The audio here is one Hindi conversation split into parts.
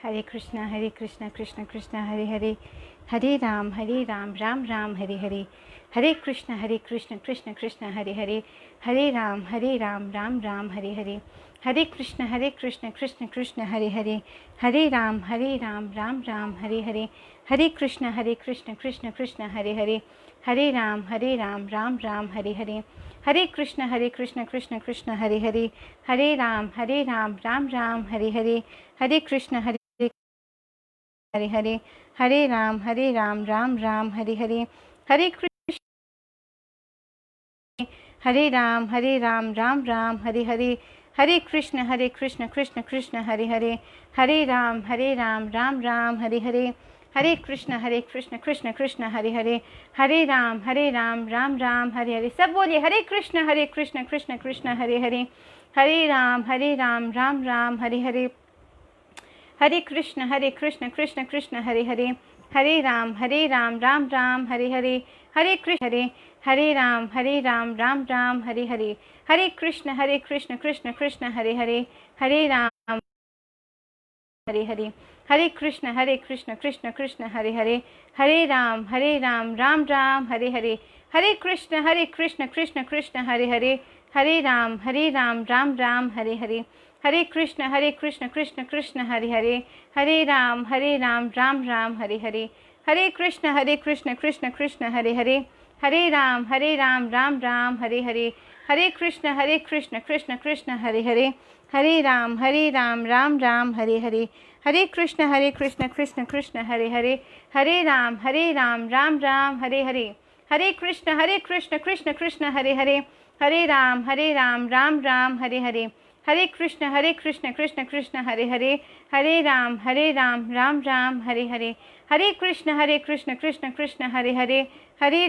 हरे कृष्णा कृष्ण कृष्ण हरे हरे, हरे राम राम राम हरे हरे, हरे कृष्ण कृष्ण कृष्ण हरे हरे, हरे राम राम राम हरे हरे, हरे कृष्ण कृष्ण कृष्ण हरे हरे, हरे राम राम राम हरे हरे, हरे कृष्ण कृष्ण कृष्ण हरे हरे, हरे राम राम राम हरे हरे, हरे कृष्ण कृष्ण कृष्ण हरे हरे, हरे राम राम राम हरे हरे, हरे कृष्ण हरे हरे, हरे राम राम राम हरे हरे, हरे कृष्ण राम राम हरे हरे, हरे कृष्ण कृष्ण कृष्ण हरे हरे, हरे राम राम राम हरे हरे, हरे कृष्ण कृष्ण कृष्ण हरे हरे, हरे राम राम राम हरे हरे। सब बोलिए, हरे कृष्ण कृष्ण कृष्ण हरे हरे, हरे राम राम राम हरे हरे, हरे कृष्ण कृष्ण कृष्ण हरे हरे, हरे राम राम राम हरे हरे, हरे कृष्ण हरे राम राम राम हरे हरे, हरे कृष्ण कृष्ण कृष्ण हरे हरे, हरे राम हरे हरे, हरे कृष्ण कृष्ण कृष्ण हरे हरे, हरे राम राम राम हरे हरे, हरे कृष्ण कृष्ण कृष्ण हरे हरे, हरे राम राम राम हरे हरे, हरे कृष्ण कृष्ण कृष्ण हरे हरे, हरे राम राम राम हरे हरे, हरे कृष्ण कृष्ण कृष्ण हरे हरे, हरे राम राम राम हरे हरे, हरे कृष्ण कृष्ण कृष्ण हरे हरे, हरे राम राम राम हरे हरे, हरे कृष्ण कृष्ण कृष्ण हरे हरे, हरे राम राम राम हरे हरे, हरे कृष्ण कृष्ण कृष्ण हरे हरे, हरे राम राम राम हरे हरे, हरे कृष्ण कृष्ण कृष्ण हरे हरे, हरे राम राम राम हरे हरे, हरे कृष्ण कृष्ण कृष्ण हरे हरे, हरे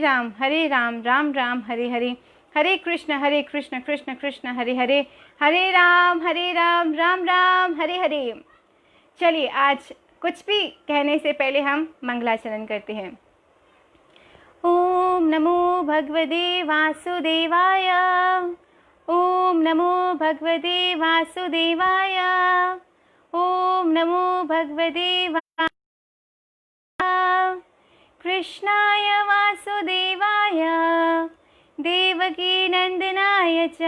राम राम राम हरे हरे, हरे कृष्ण कृष्ण कृष्ण हरे हरे, हरे राम राम राम हरे हरे। चलिए आज कुछ भी कहने से पहले हम मंगलाचरण करते हैं। ओम नमो भगवते वासुदेवाय, ओम नमो भगवते वासुदेवाय, ओम नमो भगवते कृष्णाय वासुदेवाय, देवकी नंदनाय च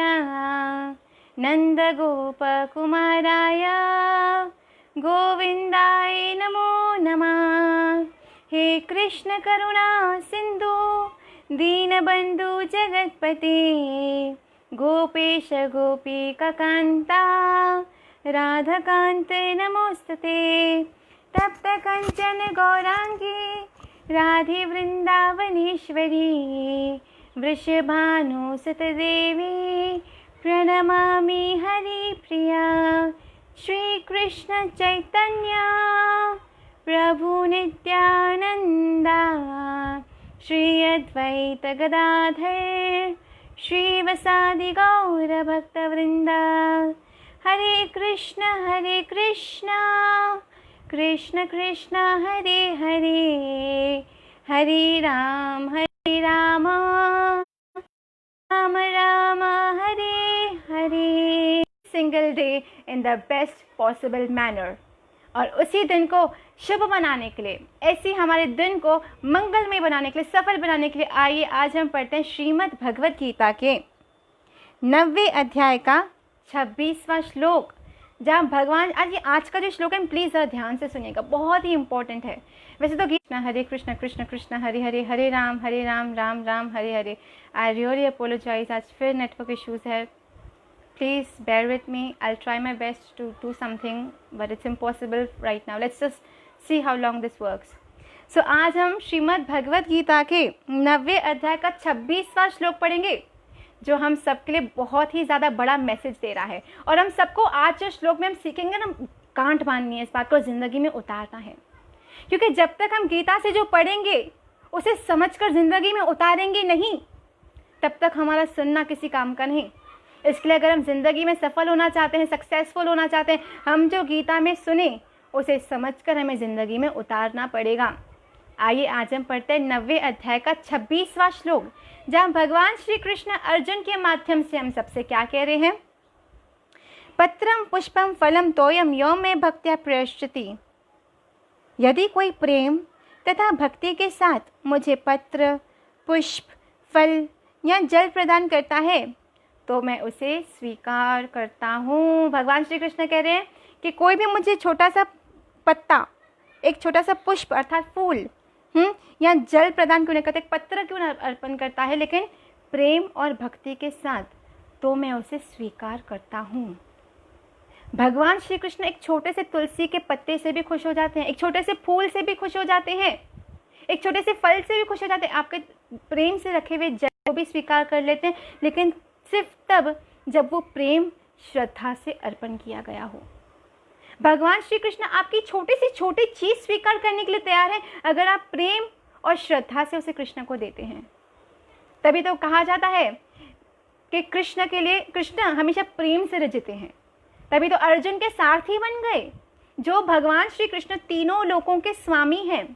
नंदगोपकुमाराय गोविंदाय नमो नमः। हे कृष्ण करुणा सिंधु दीनबंधु जगतपते, गोपेश गोपिकान्ता राधाकान्त नमोस्तुते, तप्त कंचन गौरांगी राधे वृंदावनेश्वरी, वृषभानुसुतदेवी प्रणमामि हरिप्रिया, श्री कृष्ण चैतन्य प्रभु नित्यानंदा, श्री अद्वैत गदाधर श्रीवासादि गौर भक्तवृंदा, Hare Krishna Krishna Krishna Hare Hare, Hare Ram Ram Ram Hare Hare. Single day in the best possible manner, और उसी दिन को शुभ बनाने के लिए, ऐसे हमारे दिन को मंगलमय बनाने के लिए, सफल बनाने के लिए, आइए आज हम पढ़ते हैं श्रीमद् भगवत गीता के 90वें अध्याय का 26वां श्लोक, जहाँ भगवान आज का जो श्लोक है प्लीज़ ज़रा ध्यान से सुनिएगा, बहुत ही इंपॉर्टेंट है। वैसे तो गीता हरे कृष्ण कृष्ण हरे हरे, हरे राम राम राम हरे हरे। आई रियली अपोलोजाइज, आज फिर नेटवर्क इश्यूज़ है, please bear with me. I'll try my best to do something, but it's impossible right now. Let's just see how long this works. So आज हम श्रीमद् भगवत गीता के 90वें अध्याय का 26वां श्लोक पढ़ेंगे, जो हम सबके लिए बहुत ही ज़्यादा बड़ा मैसेज दे रहा है। और हम सबको आज जो श्लोक में हम सीखेंगे ना, गांठ बांधनी है, इस बात को ज़िंदगी में उतारना है, क्योंकि जब तक हम गीता से जो पढ़ेंगे उसे समझकर ज़िंदगी में उतारेंगे नहीं, तब तक हमारा सुनना किसी काम का नहीं। इसके लिए अगर हम ज़िंदगी में सफल होना चाहते हैं, सक्सेसफुल होना चाहते हैं, हम जो गीता में सुने उसे समझकर हमें ज़िंदगी में उतारना पड़ेगा। आइए आज हम पढ़ते हैं 90वें अध्याय का 26वां श्लोक, जहाँ भगवान श्री कृष्ण अर्जुन के माध्यम से हम सबसे क्या कह रहे हैं। पत्रम पुष्पम फलम तोयम यो मे भक्त्या प्रयश्चति यदि कोई प्रेम तथा भक्ति के साथ मुझे पत्र, पुष्प, फल या जल प्रदान करता है तो मैं उसे स्वीकार करता हूँ। भगवान श्री कृष्ण कह रहे हैं कि कोई भी मुझे छोटा सा पत्ता, एक छोटा सा पुष्प अर्थात फूल या जल प्रदान क्यों नहीं करते, पत्र क्यों न अर्पण करता है, लेकिन प्रेम और भक्ति के साथ, तो मैं उसे स्वीकार करता हूँ। भगवान श्री कृष्ण एक छोटे से तुलसी के पत्ते से भी खुश हो जाते हैं, एक छोटे से फूल से भी खुश हो जाते हैं, एक छोटे से फल से भी खुश हो जाते हैं, आपके प्रेम से रखे हुए जल को भी स्वीकार कर लेते हैं, लेकिन सिर्फ तब जब वो प्रेम श्रद्धा से अर्पण किया गया हो। भगवान श्री कृष्ण आपकी छोटी से छोटी चीज़ स्वीकार करने के लिए तैयार है अगर आप प्रेम और श्रद्धा से उसे कृष्ण को देते हैं। तभी तो कहा जाता है कि कृष्ण के लिए कृष्ण हमेशा प्रेम से रजते हैं। तभी तो अर्जुन के सारथी बन गए, जो भगवान श्री कृष्ण तीनों लोकों के स्वामी हैं,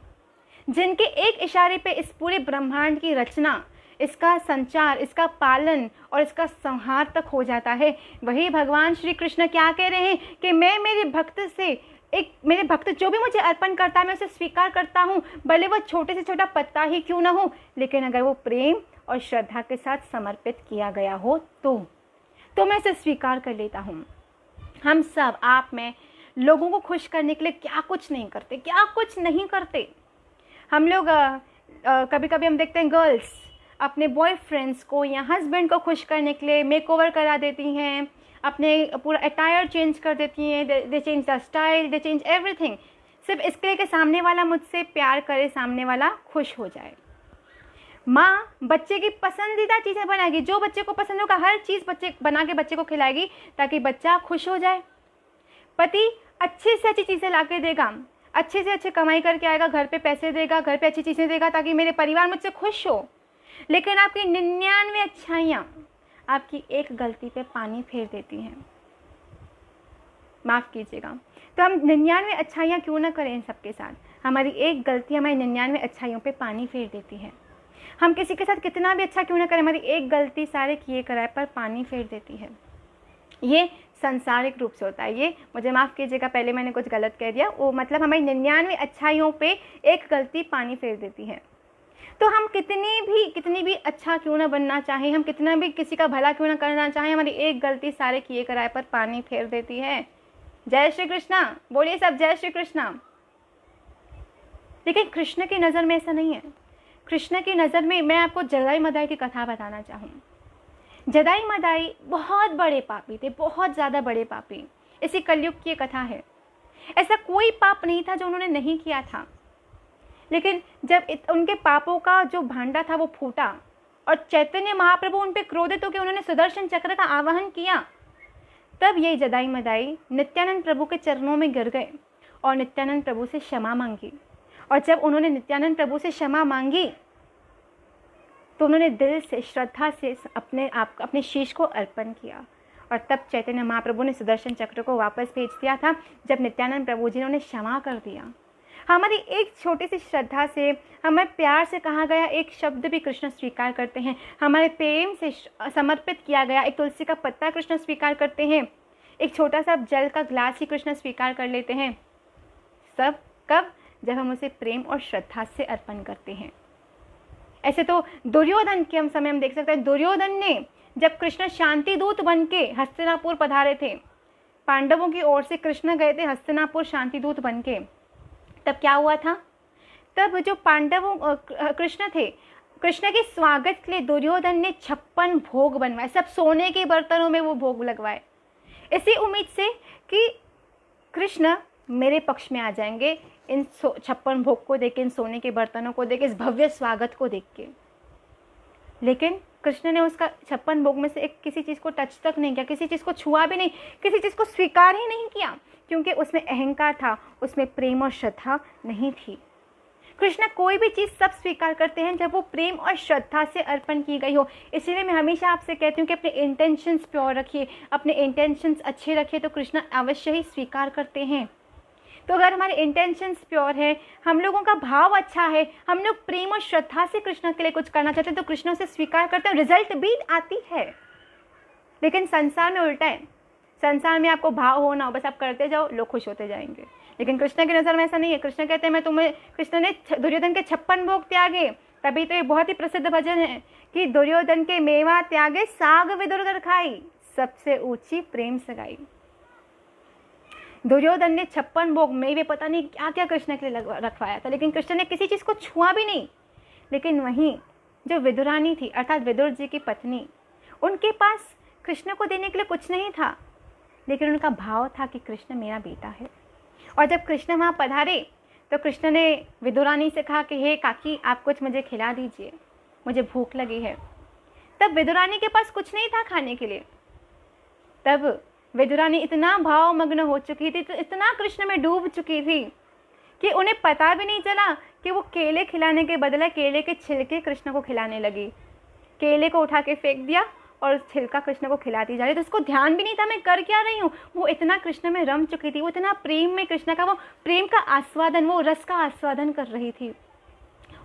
जिनके एक इशारे पे इस पूरे ब्रह्मांड की रचना, इसका संचार, इसका पालन और इसका संहार तक हो जाता है। वही भगवान श्री कृष्ण क्या कह रहे हैं कि मैं मेरे भक्त से, मेरे भक्त जो भी मुझे अर्पण करता है मैं उसे स्वीकार करता हूँ, भले वो छोटे से छोटा पत्ता ही क्यों ना हो, लेकिन अगर वो प्रेम और श्रद्धा के साथ समर्पित किया गया हो तो मैं उसे स्वीकार कर लेता हूँ। हम सब, आप में, लोगों को खुश करने के लिए क्या कुछ नहीं करते, क्या कुछ नहीं करते। हम लोग कभी कभी हम देखते हैं गर्ल्स अपने बॉयफ्रेंड्स को या हस्बैंड को खुश करने के लिए मेकओवर करा देती हैं, अपने पूरा अटायर चेंज कर देती हैं, दे change the style, they change everything, सिर्फ इसके लिए कि सामने वाला मुझसे प्यार करे, सामने वाला खुश हो जाए। माँ बच्चे की पसंदीदा चीज़ें बनाएगी, जो बच्चे को पसंद होगा हर चीज़ बच्चे बना के बच्चे को खिलाएगी ताकि बच्चा खुश हो जाए। पति अच्छी से अच्छी चीज़ें ला के देगा, अच्छे से अच्छे कमाई करके आएगा, घर पे पैसे देगा, घर पे अच्छी चीज़ें देगा ताकि मेरे परिवार मुझसे खुश हो। लेकिन आपकी 99 अच्छाइयाँ आपकी एक गलती पे पानी फेर देती हैं। माफ़ कीजिएगा, तो हम 99 अच्छाइयाँ क्यों ना करें इन सबके साथ। हमारी एक गलती हमारी 99 अच्छाइयों पे पानी फेर देती है। हम किसी के साथ कितना भी अच्छा क्यों ना करें, हमारी एक गलती सारे किए कराए पर पानी फेर देती है। ये सांसारिक रूप से होता है। ये मुझे माफ़ कीजिएगा, पहले मैंने कुछ गलत कह दिया, वो मतलब हमारी 99 अच्छाइयों पे एक गलती पानी फेर देती है। तो हम कितनी भी अच्छा क्यों ना बनना चाहें, हम कितना भी किसी का भला क्यों ना करना चाहें, हमारी एक गलती सारे किए कराए पर पानी फेर देती है। जय श्री कृष्णा, बोलिए सब जय श्री कृष्णा। लेकिन कृष्ण की नज़र में ऐसा नहीं है। कृष्ण की नज़र में मैं आपको जदाई मदाई की कथा बताना चाहूँ। जदाई मदाई बहुत बड़े पापी थे, बहुत ज़्यादा बड़े पापी। इसी कलयुग की कथा है। ऐसा कोई पाप नहीं था जो उन्होंने नहीं किया था, लेकिन जब उनके पापों का जो भांडा था वो फूटा और चैतन्य महाप्रभु उन पर क्रोधित होकर उन्होंने सुदर्शन चक्र का आवाहन किया, तब ये जदाई मदाई नित्यानंद प्रभु के चरणों में गिर गए और नित्यानंद प्रभु से क्षमा मांगी। और जब उन्होंने नित्यानंद प्रभु से क्षमा मांगी तो उन्होंने दिल से, श्रद्धा से अपने शीश को अर्पण किया और तब चैतन्य महाप्रभु ने सुदर्शन चक्र को वापस भेज दिया था। जब नित्यानंद प्रभु जी ने उन्हें क्षमा कर दिया। हमारी एक छोटी सी श्रद्धा से, हमें प्यार से कहा गया एक शब्द भी कृष्ण स्वीकार करते हैं। हमारे प्रेम से समर्पित किया गया एक तुलसी का पत्ता कृष्ण स्वीकार करते हैं। एक छोटा सा जल का ग्लास ही कृष्ण स्वीकार कर लेते हैं। सब कब? जब हम उसे प्रेम और श्रद्धा से अर्पण करते हैं। ऐसे तो दुर्योधन के समय हम देख सकते हैं। दुर्योधन ने जब कृष्ण शांति दूत बन के हस्तिनापुर पधारे थे, पांडवों की ओर से कृष्ण गए थे हस्तिनापुर शांति दूत बन के, तब क्या हुआ था? तब जो पांडवों कृष्ण थे, कृष्ण के स्वागत के लिए दुर्योधन ने 56 भोग बनवाए। सब सोने के बर्तनों में वो भोग लगवाए, इसी उम्मीद से कि कृष्ण मेरे पक्ष में आ जाएंगे इन 56 भोग को देख के, इन सोने के बर्तनों को देख के, इस भव्य स्वागत को देख के। लेकिन कृष्ण ने उसका 56 भोग में से एक किसी चीज़ को टच तक नहीं किया, किसी चीज़ को छुआ भी नहीं, किसी चीज़ को स्वीकार ही नहीं किया, क्योंकि उसमें अहंकार था, उसमें प्रेम और श्रद्धा नहीं थी। कृष्ण कोई भी चीज़ सब स्वीकार करते हैं जब वो प्रेम और श्रद्धा से अर्पण की गई हो। इसीलिए मैं हमेशा आपसे कहती हूँ कि अपने इंटेंशंस प्योर रखिए, अपने इंटेंशंस अच्छे रखिए, तो कृष्ण अवश्य ही स्वीकार करते हैं। तो अगर हमारे इंटेंशंस प्योर है, हम लोगों का भाव अच्छा है, हम लोग प्रेम और श्रद्धा से कृष्ण के लिए कुछ करना चाहते हैं, तो कृष्ण उसे स्वीकार करते हैं, रिजल्ट भी आती है। लेकिन संसार में उल्टा है। संसार में आपको भाव हो ना हो, बस आप करते जाओ, लोग खुश होते जाएंगे। लेकिन कृष्ण की नज़र में ऐसा नहीं है। कृष्ण कहते हैं मैं तुम्हें, कृष्ण ने दुर्योधन के 56 भोग त्यागे, तभी तो ये बहुत ही प्रसिद्ध भजन है कि दुर्योधन के मेवा त्यागे साग विदुर कर खाई, सबसे ऊंची प्रेम सगाई। दुर्योधन ने 56 भोग मेवे पता नहीं क्या क्या कृष्ण के लिए रखवाया था, लेकिन कृष्ण ने किसी चीज़ को छुआ भी नहीं। लेकिन वहीं जो विदुरानी थी अर्थात विदुर जी की पत्नी, उनके पास कृष्ण को देने के लिए कुछ नहीं था, लेकिन उनका भाव था कि कृष्ण मेरा बेटा है। और जब कृष्ण वहाँ पधारे तो कृष्ण ने विदुरानी से कहा कि हे काकी आप कुछ मुझे खिला दीजिए, मुझे भूख लगी है। तब विदुरानी के पास कुछ नहीं था खाने के लिए। तब विदुरानी इतना भावमग्न हो चुकी थी, तो इतना कृष्ण में डूब चुकी थी कि उन्हें पता भी नहीं चला कि वो केले खिलाने के बदले केले के छिलके कृष्ण को खिलाने लगी। केले को उठा के फेंक दिया और छिलका कृष्ण को खिलाती जा रही, तो उसको ध्यान भी नहीं था मैं कर क्या रही हूँ। वो इतना कृष्ण में रम चुकी थी, वो इतना प्रेम में कृष्ण का वो प्रेम का आस्वादन, वो रस का आस्वादन कर रही थी।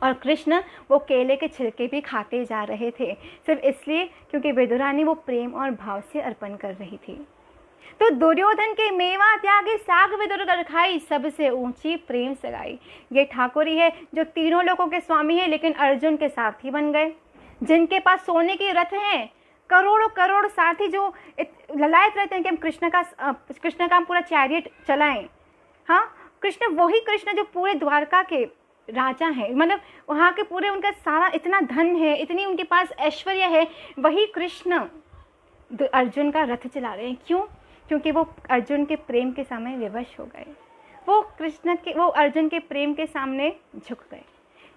और कृष्ण वो केले के छिलके भी खाते जा रहे थे, सिर्फ इसलिए क्योंकि विदुरानी वो प्रेम और भाव से अर्पण कर रही थी। तो दुर्योधन के मेवा त्यागे साग विदुर कर खाई, सबसे ऊंची प्रेम सगाई। ये ठाकुर ही है जो तीनों लोगों के स्वामी है, लेकिन अर्जुन के सारथी बन गए। जिनके पास सोने की रथ हैं, करोड़ों करोड़ सारथी जो ललायत रहते हैं कि हम कृष्ण का हम पूरा चैरियट चलाएं। हाँ, कृष्ण वही कृष्ण जो पूरे द्वारका के राजा हैं, मतलब वहाँ के पूरे उनका सारा इतना धन है, इतनी उनके पास ऐश्वर्य है, वही कृष्ण अर्जुन का रथ चला रहे हैं। क्यों? क्योंकि वो अर्जुन के प्रेम के सामने विवश हो गए, वो अर्जुन के प्रेम के सामने झुक गए।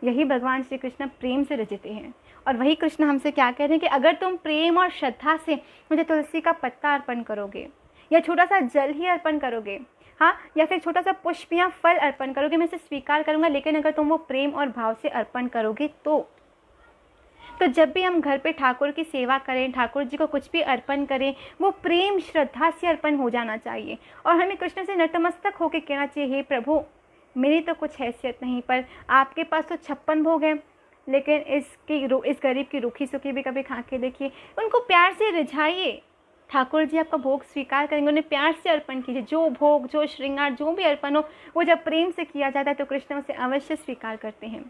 यही भगवान श्री कृष्ण प्रेम से रचिते हैं। और वही कृष्ण हमसे क्या कह रहे हैं कि अगर तुम प्रेम और श्रद्धा से मुझे तुलसी का पत्ता अर्पण करोगे, या छोटा सा जल ही अर्पण करोगे, हाँ, या फिर छोटा सा पुष्प या फल अर्पण करोगे, मैं इसे स्वीकार करूँगा। लेकिन अगर तुम वो प्रेम और भाव से अर्पण करोगे तो जब भी हम घर पे ठाकुर की सेवा करें, ठाकुर जी को कुछ भी अर्पण करें, वो प्रेम श्रद्धा से अर्पण हो जाना चाहिए। और हमें कृष्ण से नतमस्तक होकर कहना चाहिए, हे प्रभु मेरी तो कुछ हैसियत नहीं, पर आपके पास तो 56 भोग हैं, लेकिन इस गरीब की रूखी सूखी भी कभी खा के देखिए। उनको प्यार से रिझाइए, ठाकुर जी आपका भोग स्वीकार करेंगे। उन्हें प्यार से अर्पण कीजिए। जो भोग, जो श्रृंगार, जो भी अर्पण हो, वो जब प्रेम से किया जाता है तो कृष्ण उसे अवश्य स्वीकार करते हैं।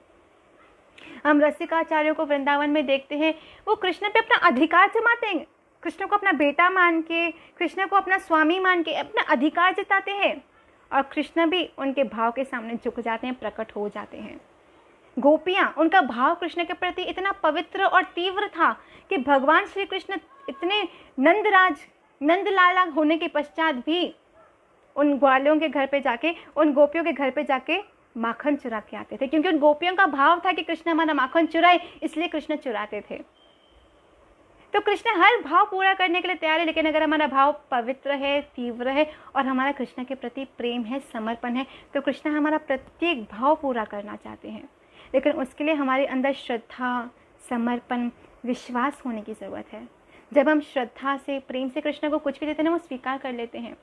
हम रसिकाचार्यों को वृंदावन में देखते हैं, वो कृष्ण पे अपना अधिकार जमाते हैं, कृष्ण को अपना बेटा मान के, कृष्ण को अपना स्वामी मान के अपना अधिकार जताते हैं, और कृष्ण भी उनके भाव के सामने झुक जाते हैं, प्रकट हो जाते हैं। गोपियाँ, उनका भाव कृष्ण के प्रति इतना पवित्र और तीव्र था कि भगवान श्री कृष्ण इतने नंदलाला होने के पश्चात भी उन ग्वालों के घर पे जाके, उन गोपियों के घर पे जाके माखन चुरा के आते थे, क्योंकि उन गोपियों का भाव था कि कृष्ण हमारा माखन चुराए, इसलिए कृष्ण चुराते थे। तो कृष्ण हर भाव पूरा करने के लिए तैयार है, लेकिन अगर हमारा भाव पवित्र है, तीव्र है, और हमारा कृष्ण के प्रति प्रेम है, समर्पण है, तो कृष्ण हमारा प्रत्येक भाव पूरा करना चाहते हैं। लेकिन उसके लिए हमारे अंदर श्रद्धा, समर्पण, विश्वास होने की ज़रूरत है। जब हम श्रद्धा से, प्रेम से कृष्ण को कुछ भी देते हैं, वो स्वीकार कर लेते हैं।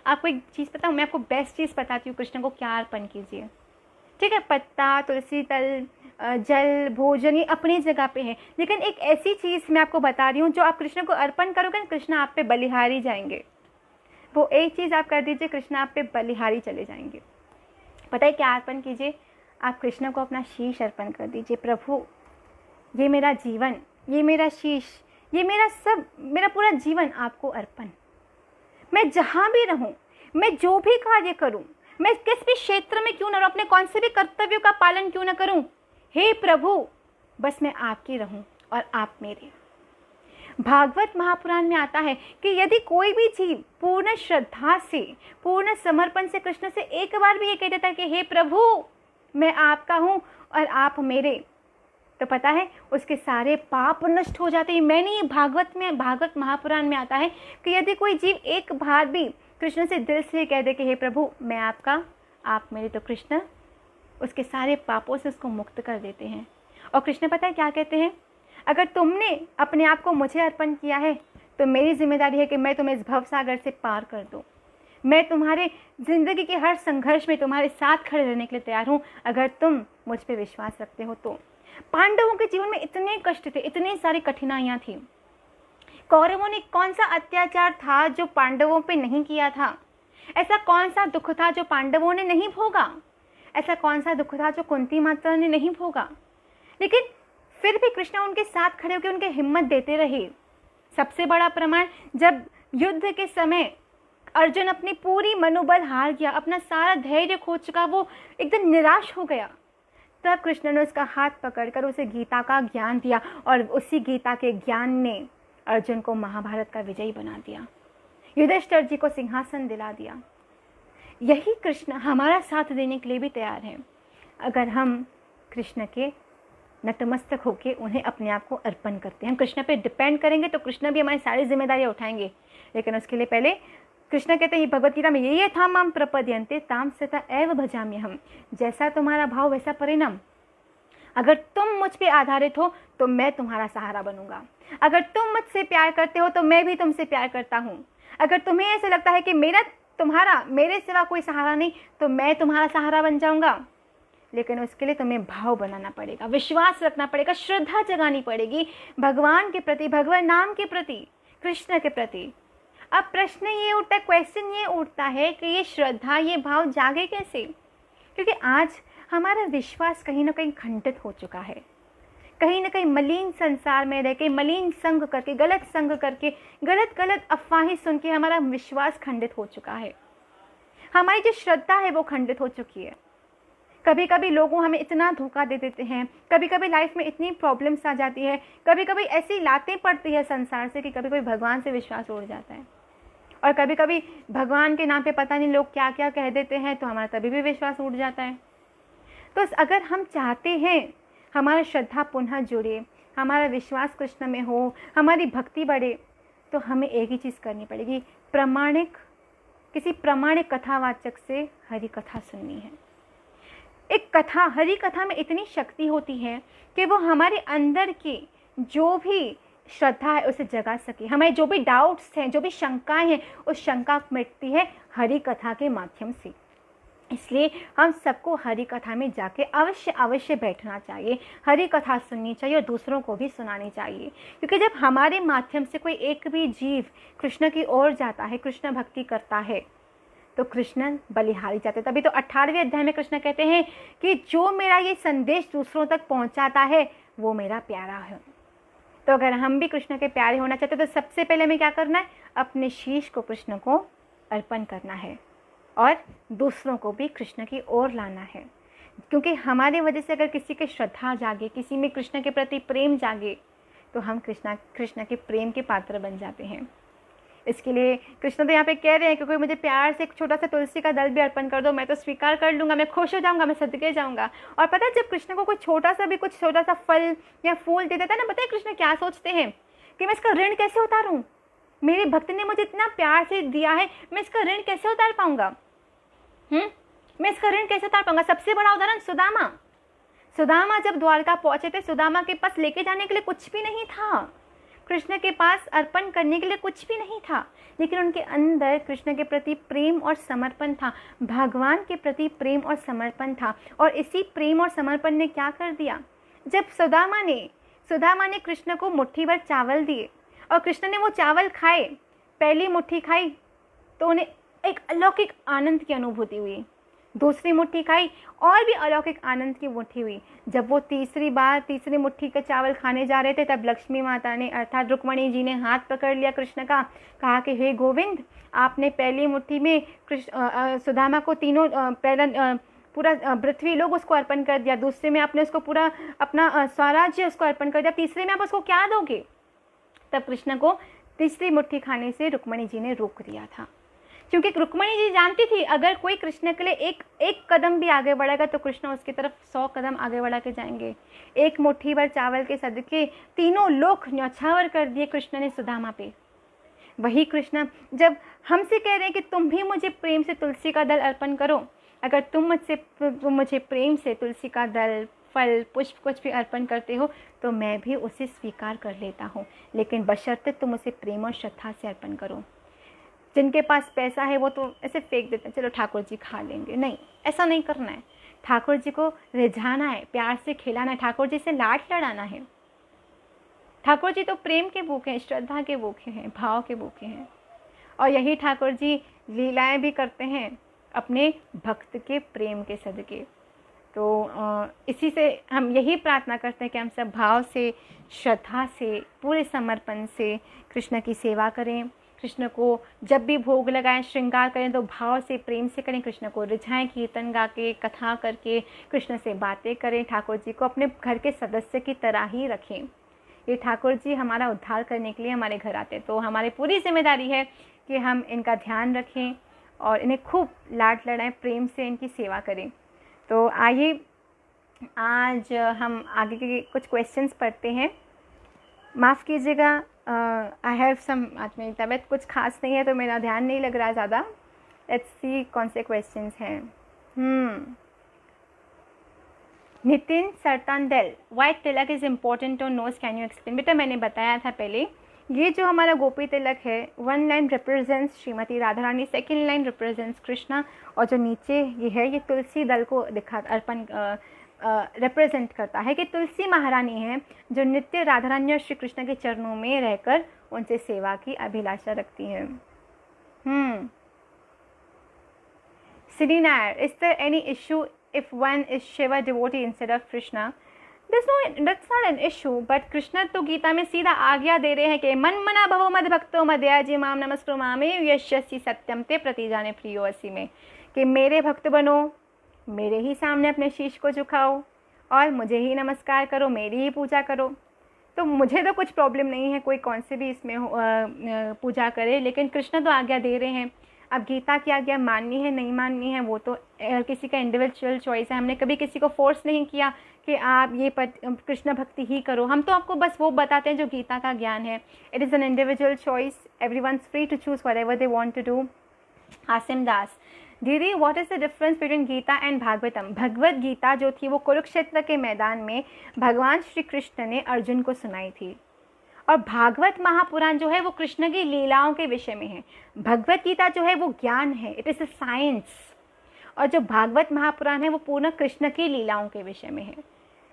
आपको एक चीज़ पता हूँ, मैं आपको बेस्ट चीज़ बताती हूँ, कृष्ण को क्या अर्पण कीजिए। ठीक है, पत्ता, तुलसी तल, जल, भोजन, ये अपनी जगह पे है, लेकिन एक ऐसी चीज़ मैं आपको बता रही हूँ जो आप कृष्ण को अर्पण करोगे ना, कृष्ण आप पे बलिहारी जाएंगे। वो एक चीज़ आप कर दीजिए, कृष्ण आप पे बलिहारी चले जाएंगे। पता है क्या अर्पण कीजिए? आप कृष्ण को अपना शीश अर्पण कर दीजिए। प्रभु ये मेरा जीवन, ये मेरा शीश, ये मेरा सब, मेरा पूरा जीवन आपको अर्पण। मैं जहाँ भी रहूँ, मैं जो भी कार्य करूँ, मैं किस भी क्षेत्र में क्यों न रहूँ, अपने कौन से भी कर्तव्यों का पालन क्यों न करूँ, हे प्रभु बस मैं आपकी रहूँ और आप मेरे। भागवत महापुराण में आता है कि यदि कोई भी जीव पूर्ण श्रद्धा से, पूर्ण समर्पण से कृष्ण से एक बार भी ये कह देता है कि हे प्रभु मैं आपका हूँ और आप मेरे, तो पता है उसके सारे पाप नष्ट हो जाते हैं। मैंने ये भागवत महापुराण में आता है कि यदि कोई जीव एक बार भी कृष्ण से दिल से कह दे कि हे प्रभु मैं आपका, आप मेरे, तो कृष्ण उसके सारे पापों से उसको मुक्त कर देते हैं। और कृष्ण पता है क्या कहते हैं? अगर तुमने अपने आप को मुझे अर्पण किया है तो मेरी जिम्मेदारी है कि मैं तुम्हें इस भवसागर से पार कर दूँ। मैं तुम्हारे ज़िंदगी के हर संघर्ष में तुम्हारे साथ खड़े रहने के लिए तैयार हूँ, अगर तुम मुझ पे विश्वास रखते हो तो। पांडवों के जीवन में इतने कष्ट थे, इतनी सारी कठिनाइयाँ थी। कौरवों ने कौन सा अत्याचार था जो पांडवों पे नहीं किया था? ऐसा कौन सा दुख था जो पांडवों ने नहीं भोगा? ऐसा कौन सा दुख था जो कुंती माता ने नहीं भोगा? लेकिन फिर भी कृष्ण उनके साथ खड़े होकर उनके हिम्मत देते रहे। सबसे बड़ा प्रमाण, जब युद्ध के समय अर्जुन अपनी पूरी मनोबल हार गया, अपना सारा धैर्य खो चुका, वो एकदम निराश हो गया, तब कृष्ण ने उसका हाथ पकड़कर उसे गीता का ज्ञान दिया और उसी गीता के ज्ञान ने अर्जुन को महाभारत का विजयी बना दिया, युधिष्ठिर जी को सिंहासन दिला दिया। यही कृष्ण हमारा साथ देने के लिए भी तैयार है, अगर हम कृष्ण के नतमस्तक होके उन्हें अपने आप को अर्पण करते हैं। हम कृष्ण पे डिपेंड करेंगे तो कृष्ण भी हमारी सारी जिम्मेदारियां उठाएंगे, लेकिन उसके लिए पहले कृष्ण कहते हैं भगवत गीता में, ये था माम प्रपद्यन्ते ताम सता एव भजाम्यहम्, जैसा तुम्हारा भाव वैसा परिणाम। अगर तुम मुझ पे आधारित हो तो मैं तुम्हारा सहारा बनूंगा, अगर तुम मुझसे प्यार करते हो तो मैं भी तुमसे प्यार करता हूँ, अगर तुम्हें ऐसे लगता है कि मेरे सिवा कोई सहारा नहीं तो मैं तुम्हारा सहारा बन जाऊंगा। लेकिन उसके लिए तुम्हें भाव बनाना पड़ेगा, विश्वास रखना पड़ेगा, श्रद्धा जगानी पड़ेगी भगवान के प्रति, भगवान नाम के प्रति, कृष्ण के प्रति। अब प्रश्न ये उठता है, क्वेश्चन ये उठता है कि ये श्रद्धा, ये भाव जागे कैसे? क्योंकि आज हमारा विश्वास कहीं ना कहीं खंडित हो चुका है, कहीं ना कहीं मलिन संसार में रह के, मलिन संग करके, गलत संग करके, गलत गलत अफवाहें सुन के हमारा विश्वास खंडित हो चुका है, हमारी जो श्रद्धा है वो खंडित हो चुकी है। कभी कभी लोगों हमें इतना धोखा दे देते हैं, कभी कभी लाइफ में इतनी प्रॉब्लम्स आ जाती है, कभी कभी ऐसी लातें पड़ती है संसार से कि कभी कभी भगवान से विश्वास उड़ जाता है, और कभी कभी भगवान के नाम पे पता नहीं लोग क्या क्या कह देते हैं तो हमारा तभी भी विश्वास उड़ जाता है। तो अगर हम चाहते हैं हमारा श्रद्धा पुनः जुड़े, हमारा विश्वास कृष्ण में हो, हमारी भक्ति बढ़े, तो हमें एक ही चीज़ करनी पड़ेगी, किसी प्रामाणिक कथावाचक से हरि कथा सुननी है। एक कथा, हरि कथा में इतनी शक्ति होती है कि वो हमारे अंदर की जो भी श्रद्धा है उसे जगा सके, हमारे जो भी डाउट्स हैं, जो भी शंकाएं हैं, उस शंका मिटती है हरि कथा के माध्यम से। इसलिए हम सबको हरि कथा में जाके अवश्य बैठना चाहिए, हरि कथा सुननी चाहिए और दूसरों को भी सुनानी चाहिए। क्योंकि जब हमारे माध्यम से कोई एक भी जीव कृष्ण की ओर जाता है, कृष्ण भक्ति करता है, तो कृष्ण बलिहारी जाते। तभी तो 18वें अध्याय में कृष्ण कहते हैं कि जो मेरा ये संदेश दूसरों तक पहुंचाता है वो मेरा प्यारा है। तो अगर हम भी कृष्ण के प्यारे होना चाहते हैं तो सबसे पहले हमें क्या करना है, अपने शीश को कृष्ण को अर्पण करना है और दूसरों को भी कृष्ण की ओर लाना है। क्योंकि हमारी वजह से अगर किसी की श्रद्धा जागे, किसी में कृष्ण के प्रति प्रेम जागे, तो हम कृष्ण के प्रेम के पात्र बन जाते हैं। इसके लिए कृष्ण तो यहाँ पे कह रहे हैं कि कोई मुझे प्यार से एक छोटा सा तुलसी का दल भी अर्पण कर दो, मैं तो स्वीकार कर लूँगा, मैं खुश हो जाऊँगा, मैं सदके जाऊँगा। और पता है जब कृष्ण को कोई छोटा सा फल या फूल दे देता है ना, पता है कृष्ण क्या सोचते हैं कि मैं इसका ऋण कैसे उतारूँ, मेरे भक्त ने मुझे इतना प्यार से दिया है, मैं इसका ऋण कैसे उतार पाऊँगा, मैं इसका ऋण कैसे उतार पाऊँगा। सबसे बड़ा उदाहरण सुदामा जब द्वारका पहुँचे थे, सुदामा के पास लेके जाने के लिए कुछ भी नहीं था, कृष्ण के पास अर्पण करने के लिए कुछ भी नहीं था, लेकिन उनके अंदर कृष्ण के प्रति प्रेम और समर्पण था, भगवान के प्रति प्रेम और समर्पण था। और इसी प्रेम और समर्पण ने क्या कर दिया, जब सुदामा ने कृष्ण को मुट्ठी भर चावल दिए और कृष्ण ने वो चावल खाए, पहली मुट्ठी खाई तो उन्हें एक अलौकिक आनंद की अनुभूति हुई, दूसरी मुट्ठी खाई और भी अलौकिक आनंद की मुट्ठी हुई। जब वो तीसरी मुट्ठी का चावल खाने जा रहे थे, तब लक्ष्मी माता ने अर्थात रुक्मणी जी ने हाथ पकड़ लिया कृष्ण का, कहा कि हे गोविंद, आपने पहली मुट्ठी में सुदामा को तीनों पूरा पृथ्वी लोग उसको अर्पण कर दिया, दूसरे में आपने उसको पूरा अपना स्वराज्य उसको अर्पण कर दिया, तीसरे में आप उसको क्या दोगे। तब कृष्ण को तीसरी मुट्ठी खाने से रुक्मणी जी ने रोक दिया था, क्योंकि रुक्मणी जी जानती थी अगर कोई कृष्ण के लिए एक कदम भी आगे बढ़ेगा तो कृष्ण उसकी तरफ 100 कदम आगे बढ़ा के जाएंगे। एक मुट्ठी भर चावल के सदके तीनों लोक न्यौछावर कर दिए कृष्ण ने सुदामा पे। वही कृष्ण जब हमसे कह रहे हैं कि तुम भी मुझे प्रेम से तुलसी का दल अर्पण करो, अगर तुम मुझे प्रेम से तुलसी का दल, फल, पुष्प कुछ भी अर्पण करते हो तो मैं भी उसे स्वीकार कर लेता हूँ, लेकिन बशर्ते तुम उसे प्रेम और श्रद्धा से अर्पण करो। जिनके पास पैसा है वो तो ऐसे फेंक देते हैं, चलो ठाकुर जी खा लेंगे, नहीं, ऐसा नहीं करना है। ठाकुर जी को रिझाना है, प्यार से खिलाना है, ठाकुर जी से लाड लड़ाना है। ठाकुर जी तो प्रेम के भूखे हैं, श्रद्धा के भूखे हैं, भाव के भूखे हैं। और यही ठाकुर जी लीलाएं भी करते हैं अपने भक्त के प्रेम के सदके। तो इसी से हम यही प्रार्थना करते हैं कि हम सब भाव से, श्रद्धा से, पूरे समर्पण से कृष्ण की सेवा करें। कृष्ण को जब भी भोग लगाएं, श्रृंगार करें तो भाव से, प्रेम से करें। कृष्ण को रिझाएं, कीर्तन गा के, कथा करके, कृष्ण से बातें करें। ठाकुर जी को अपने घर के सदस्य की तरह ही रखें। ये ठाकुर जी हमारा उद्धार करने के लिए हमारे घर आते हैं, तो हमारी पूरी जिम्मेदारी है कि हम इनका ध्यान रखें और इन्हें खूब लाड लड़ाएं, प्रेम से इनकी सेवा करें। तो आइए आज हम आगे के कुछ क्वेश्चंस पढ़ते हैं। माफ़ कीजिएगा, आई हैव सम, आज मेरी तबीयत कुछ खास नहीं है तो मेरा ध्यान नहीं लग रहा ज़्यादा। लेट्स सी कौन से क्वेश्चंस हैं। Nitin Sartandel, white tilak is important to knows, can you explain? बेटा मैंने बताया था पहले, ये जो हमारा गोपी तिलक है, 1 line represents Shrimati Radha Rani, 2nd line represents Krishna, और जो नीचे ये है ये तुलसी दल को दिखा अर्पण रिप्रेजेंट करता है कि तुलसी महारानी है जो नित्य राधा रानी और श्री कृष्ण के चरणों में रहकर उनसे सेवा की अभिलाषा रखती है। Sri Nair, is there any issue if one is Shiva devotee instead of Krishna? That's not an issue, but Krishna तो गीता में सीधा आज्ञा दे रहे हैं कि मन मना भवो मद भक्तो मदयाजी माम नमस्कुरु मामे यशस्सी सत्यम ते प्रति जाने प्रियो असी में, कि मेरे भक्त बनो, मेरे ही सामने अपने शीश को झुकाओ और मुझे ही नमस्कार करो, मेरी ही पूजा करो। तो मुझे तो कुछ प्रॉब्लम नहीं है कोई कौन से भी इसमें पूजा करे, लेकिन कृष्ण तो आज्ञा दे रहे हैं। अब गीता की आज्ञा माननी है नहीं माननी है वो तो किसी का इंडिविजुअल चॉइस है। हमने कभी किसी को फोर्स नहीं किया कि आप ये कृष्ण भक्ति ही करो, हम तो आपको बस वो बताते हैं जो गीता का ज्ञान है। It is an individual choice, everyone's free to choose whatever they want to do. Asim Das, दीदी what is the difference between Gita and Bhagavatam? Bhagavad Gita जो थी वो कुरुक्षेत्र के मैदान में भगवान श्री कृष्ण ने अर्जुन को सुनाई थी, और भागवत महापुराण जो है वो कृष्ण की लीलाओं के विषय में है। भगवत गीता जो है वो ज्ञान है, इट इज़ अ साइंस, और जो भागवत महापुराण है वो पूर्ण कृष्ण की लीलाओं के विषय में है।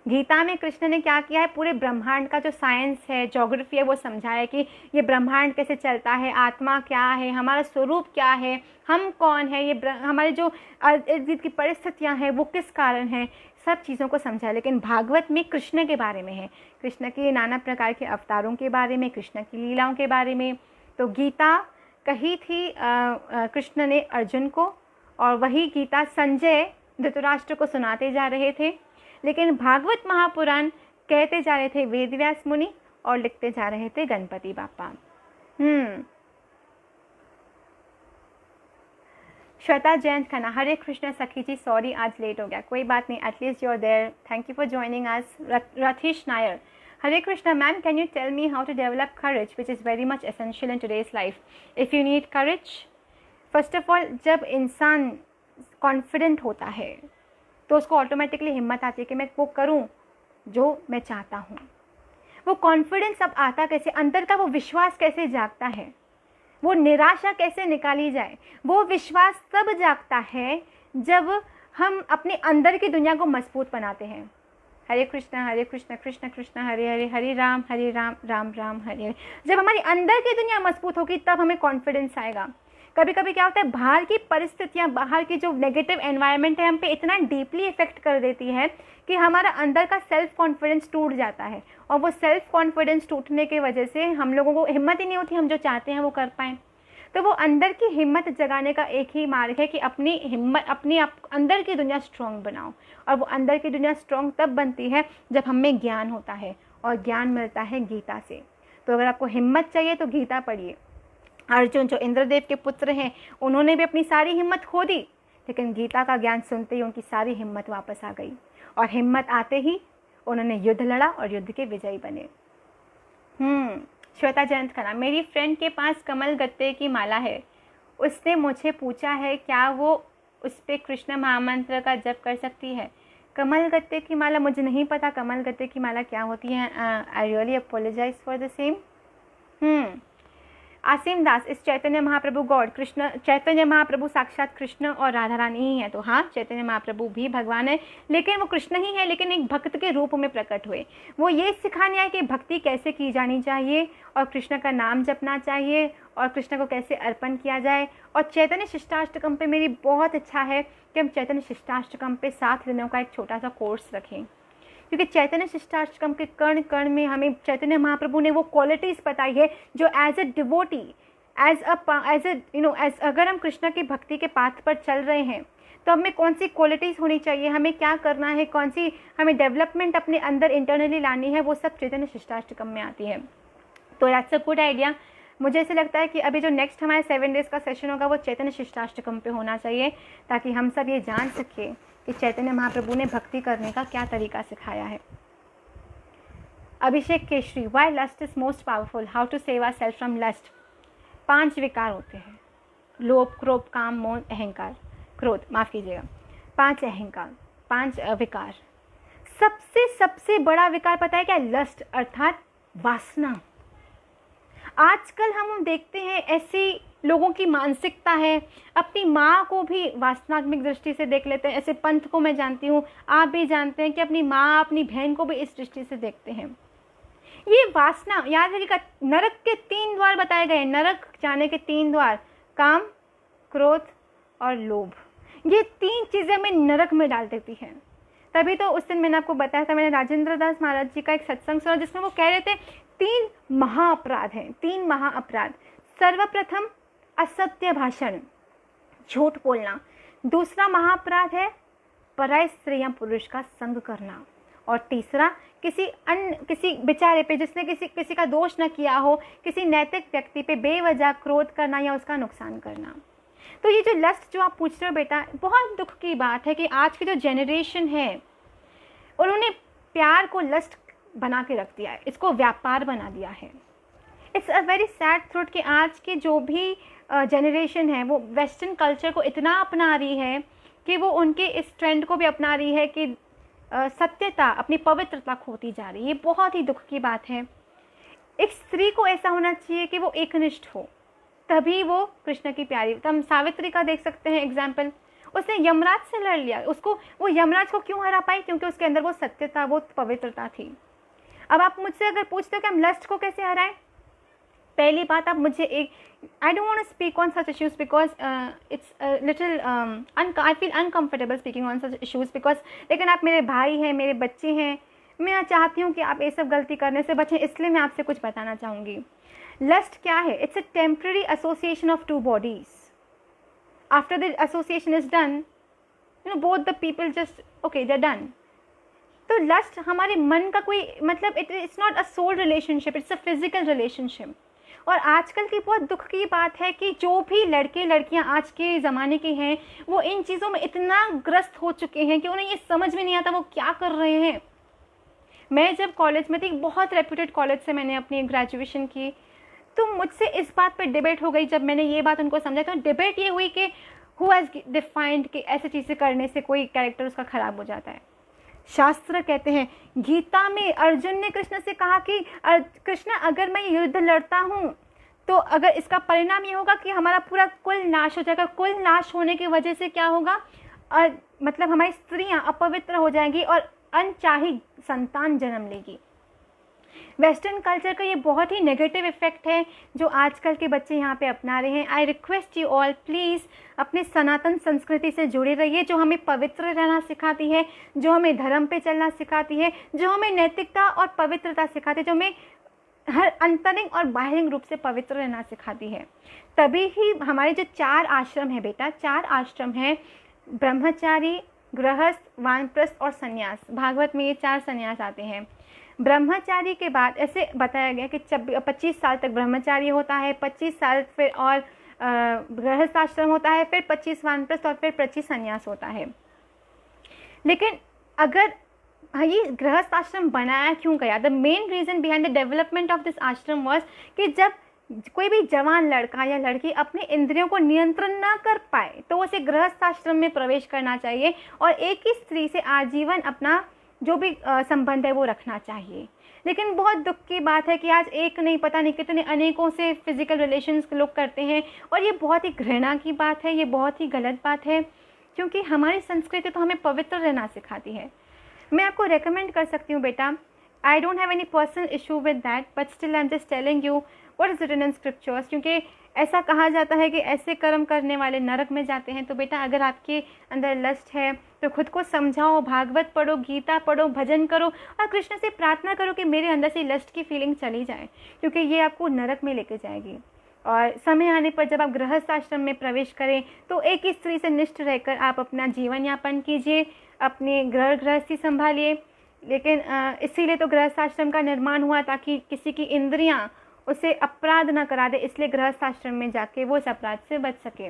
गीता में कृष्ण ने क्या किया है, पूरे ब्रह्मांड का जो साइंस है, ज्योग्राफी है, वो समझाया कि ये ब्रह्मांड कैसे चलता है, आत्मा क्या है, हमारा स्वरूप क्या है, हम कौन है, ये हमारे जो इर्द गिर्द की परिस्थितियाँ हैं वो किस कारण हैं, सब चीज़ों को समझा। लेकिन भागवत में कृष्ण के बारे में है, कृष्ण के नाना प्रकार के अवतारों के बारे में, कृष्ण की लीलाओं के बारे में। तो गीता कही थी कृष्ण ने अर्जुन को, और वही गीता संजय धृतराष्ट्र को सुनाते जा रहे थे। लेकिन भागवत महापुराण कहते जा रहे थे वेदव्यास मुनि और लिखते जा रहे थे गणपति बापा। श्वेता जयंत खन्ना, हरे कृष्ण सखी जी, सॉरी आज लेट हो गया, कोई बात नहीं, at least you are there, thank you for joining us. Ratheesh Nair, Hare Krishna ma'am, can you tell me how to develop courage which is very much essential in today's life? If you need courage, first of all जब इंसान कॉन्फिडेंट होता है तो उसको ऑटोमेटिकली हिम्मत आती है कि मैं वो करूं जो मैं चाहता हूं। वो कॉन्फिडेंस अब आता कैसे, अंदर का वो विश्वास कैसे जागता है, वो निराशा कैसे निकाली जाए? वो विश्वास तब जागता है जब हम अपने अंदर की दुनिया को मजबूत बनाते हैं। हरे कृष्ण कृष्ण कृष्ण हरे हरे, हरे राम राम राम हरे हरे। जब हमारी अंदर की दुनिया मजबूत होगी तब हमें कॉन्फिडेंस आएगा। कभी कभी क्या होता है, बाहर की परिस्थितियाँ, बाहर की जो नेगेटिव एनवायरनमेंट है हम पे इतना डीपली इफेक्ट कर देती है कि हमारा अंदर का सेल्फ कॉन्फिडेंस टूट जाता है, और वो सेल्फ कॉन्फिडेंस टूटने की वजह से हम लोगों को हिम्मत ही नहीं होती हम जो चाहते हैं वो कर पाएँ। तो वो अंदर की हिम्मत जगाने का एक ही मार्ग है कि अपनी हिम्मत, अपनी अंदर की दुनिया स्ट्रॉन्ग बनाओ। और वो अंदर की दुनिया स्ट्रॉन्ग तब बनती है जब हम में ज्ञान होता है, और ज्ञान मिलता है गीता से। तो अगर आपको हिम्मत चाहिए तो गीता पढ़िए। अर्जुन जो इंद्रदेव के पुत्र हैं उन्होंने भी अपनी सारी हिम्मत खो दी, लेकिन गीता का ज्ञान सुनते ही उनकी सारी हिम्मत वापस आ गई, और हिम्मत आते ही उन्होंने युद्ध लड़ा और युद्ध के विजयी बने। श्वेता जयंत खन्ना, मेरी फ्रेंड के पास कमल गत्ते की माला है, उसने मुझे पूछा है क्या वो उस पर कृष्ण महामंत्र का जप कर सकती है? कमल गत्ते की माला, मुझे नहीं पता कमल गत्ते की माला क्या होती है। I really apologize for the same. Asim Das, इस चैतन्य महाप्रभु गॉड कृष्ण, चैतन्य महाप्रभु साक्षात कृष्ण और राधा रानी ही है। तो हाँ, चैतन्य महाप्रभु भी भगवान है, लेकिन वो कृष्ण ही है, लेकिन एक भक्त के रूप में प्रकट हुए। वो ये सिखाने आए कि भक्ति कैसे की जानी चाहिए और कृष्ण का नाम जपना चाहिए और कृष्ण को कैसे अर्पण किया जाए। और चैतन्य शिष्टाष्टकम पे मेरी बहुत इच्छा है कि हम चैतन्य शिष्टाष्टकम पे 7 दिनों का एक छोटा सा कोर्स रखें, क्योंकि चैतन्य शिष्टाष्टकम के कण कण में हमें चैतन्य महाप्रभु ने वो क्वालिटीज़ बताई है जो एज ए डिवोटी, एज अगर हम कृष्ण की भक्ति के पाथ पर चल रहे हैं तो हमें कौन सी क्वालिटीज़ होनी चाहिए, हमें क्या करना है, कौन सी हमें डेवलपमेंट अपने अंदर इंटरनली लानी है, वो सब चैतन्य शिष्टाष्टकम में आती है। तो दैट्स अ गुड आइडिया। मुझे ऐसे लगता है कि अभी जो नेक्स्ट हमारे 7 डेज़ का सेशन होगा वो चैतन्य शिष्टाष्टकम पे होना चाहिए, ताकि हम सब ये जान सकें कि चैतन्य महाप्रभु ने भक्ति करने का क्या तरीका सिखाया है। Abhishek Keshari, why lust is most powerful, how to save our self from lust. 5 विकार होते हैं, लोभ, क्रोध, काम, मोह, अहंकार, क्रोध, माफ़ कीजिएगा, 5 अहंकार, 5 विकार। सबसे बड़ा विकार पता है क्या? लस्ट, अर्थात वासना। आजकल हम देखते हैं ऐसी लोगों की मानसिकता है, अपनी माँ को भी वासनात्मक दृष्टि से देख लेते हैं। ऐसे पंथ को मैं जानती हूँ, आप भी जानते हैं कि अपनी माँ, अपनी बहन को भी इस दृष्टि से देखते हैं। ये वासना, याद रखिएगा, नरक के 3 द्वार बताए गए, नरक जाने के 3 द्वार, काम, क्रोध और लोभ। ये 3 चीज़ें हमें नरक में डाल देती हैं। तभी तो उस दिन मैंने आपको बताया था, मैंने राजेंद्र दास महाराज जी का एक सत्संग सुना जिसमें वो कह रहे थे 3 महाअपराध हैं, 3 महाअपराध। सर्वप्रथम असत्य भाषण, झूठ बोलना। दूसरा महाअपराध है पराय स्त्री या पुरुष का संग करना। और तीसरा किसी बेचारे पे, जिसने किसी का दोष न किया हो, किसी नैतिक व्यक्ति पे बेवजह क्रोध करना या उसका नुकसान करना। तो ये जो लस्ट जो आप पूछ रहे हो बेटा, बहुत दुख की बात है कि आज की जो जनरेशन है उन्होंने प्यार को लस्ट बना के रख दिया है, इसको व्यापार बना दिया है। इट्स अ वेरी सैड थ्रूट कि आज की जो भी जनरेशन है वो वेस्टर्न कल्चर को इतना अपना रही है कि वो उनके इस ट्रेंड को भी अपना रही है कि सत्यता, अपनी पवित्रता खोती जा रही है। ये बहुत ही दुख की बात है। एक स्त्री को ऐसा होना चाहिए कि वो एकनिष्ठ हो, तभी वो कृष्ण की प्यारी। तो हम सावित्री का देख सकते हैं एग्जाम्पल, उसने यमराज से लड़ लिया, वो यमराज को क्यों हरा पाई? क्योंकि उसके अंदर वो सत्यता, वो पवित्रता थी। अब आप मुझसे अगर पूछते हो कि हम लस्ट को कैसे हराएं, पहली बात आप मुझे I don't want to speak on such issues because it's a little I feel uncomfortable speaking on such issues because, लेकिन आप मेरे भाई हैं, मेरे बच्चे हैं, मैं चाहती हूँ कि आप ये सब गलती करने से बचें, इसलिए मैं आपसे कुछ बताना चाहूँगी। लस्ट क्या है? It's a temporary association of 2 bodies. After the association is done, both the people just okay, they're done. तो लस्ट हमारे मन का कोई मतलब, it's not a soul relationship, it's a physical relationship. और आजकल की बहुत दुख की बात है कि जो भी लड़के लड़कियां आज के ज़माने के हैं वो इन चीज़ों में इतना ग्रस्त हो चुके हैं कि उन्हें ये समझ में नहीं आता वो क्या कर रहे हैं। मैं जब कॉलेज में थी, बहुत रेप्यूटेड कॉलेज से मैंने अपनी ग्रेजुएशन की, तो मुझसे इस बात पे डिबेट हो गई। जब मैंने ये बात उनको समझा तो डिबेट ये हुई कि हु हैज़ डिफाइंड कि ऐसी चीज़ें करने से कोई कैरेक्टर उसका ख़राब हो जाता है। शास्त्र कहते हैं, गीता में अर्जुन ने कृष्ण से कहा कि कृष्ण, अगर मैं युद्ध लड़ता हूँ तो अगर इसका परिणाम ये होगा कि हमारा पूरा कुल नाश हो जाएगा। कुल नाश होने की वजह से क्या होगा? मतलब हमारी स्त्रियाँ अपवित्र हो जाएंगी और अनचाही संतान जन्म लेगी। वेस्टर्न कल्चर का ये बहुत ही नेगेटिव इफेक्ट है जो आजकल के बच्चे यहाँ पे अपना रहे हैं। I request you all, please अपने सनातन संस्कृति से जुड़े रहिए, जो हमें पवित्र रहना सिखाती है, जो हमें धर्म पे चलना सिखाती है, जो हमें नैतिकता और पवित्रता सिखाती है, जो हमें हर अंतरिंग और बाह्यंग रूप से पवित्र रहना सिखाती है। तभी ही हमारे जो 4 आश्रम है बेटा, 4 आश्रम हैं, ब्रह्मचारी, गृहस्थ, वानप्रस्थ और सन्यास। भागवत में ये 4 सन्यास आते हैं। ब्रह्मचारी के बाद ऐसे बताया गया कि 25 साल तक ब्रह्मचारी होता है, 25 साल फिर और गृहस्थ आश्रम होता है, फिर 25 वानप्रस्थ और फिर 25 सन्यास होता है। लेकिन अगर ये गृहस्थ आश्रम बनाया क्यों गया? The main reason behind the development of this आश्रम वॉज कि जब कोई भी जवान लड़का या लड़की अपने इंद्रियों को नियंत्रण ना कर पाए तो उसे गृहस्थ आश्रम में प्रवेश करना चाहिए और एक ही स्त्री से आजीवन अपना जो भी संबंध है वो रखना चाहिए। लेकिन बहुत दुख की बात है कि आज एक नहीं, पता नहीं कितने अनेकों से फिजिकल रिलेशंस लोग करते हैं, और ये बहुत ही घृणा की बात है, ये बहुत ही गलत बात है, क्योंकि हमारी संस्कृति तो हमें पवित्र रहना सिखाती है। मैं आपको रेकमेंड कर सकती हूँ बेटा, I don't have any personal issue with that, but still I am just telling you what is written in scriptures, क्योंकि ऐसा कहा जाता है कि ऐसे कर्म करने वाले नरक में जाते हैं। तो बेटा अगर आपके अंदर लस्ट है तो खुद को समझाओ, भागवत पढ़ो, गीता पढ़ो, भजन करो, और कृष्ण से प्रार्थना करो कि मेरे अंदर से लस्ट की फीलिंग चली जाए, क्योंकि ये आपको नरक में लेके जाएगी। और समय आने पर जब आप गृहस्थ आश्रम में प्रवेश करें तो एक ही स्त्री से निष्ठ रहकर आप अपना जीवन यापन कीजिए, अपनी गृहस्थी संभालिए। लेकिन इसीलिए तो गृहस्थ आश्रम का निर्माण हुआ, ताकि किसी की इंद्रियां उसे अपराध न करा दे, इसलिए गृहस्थ आश्रम में जाके वो इस अपराध से बच सके।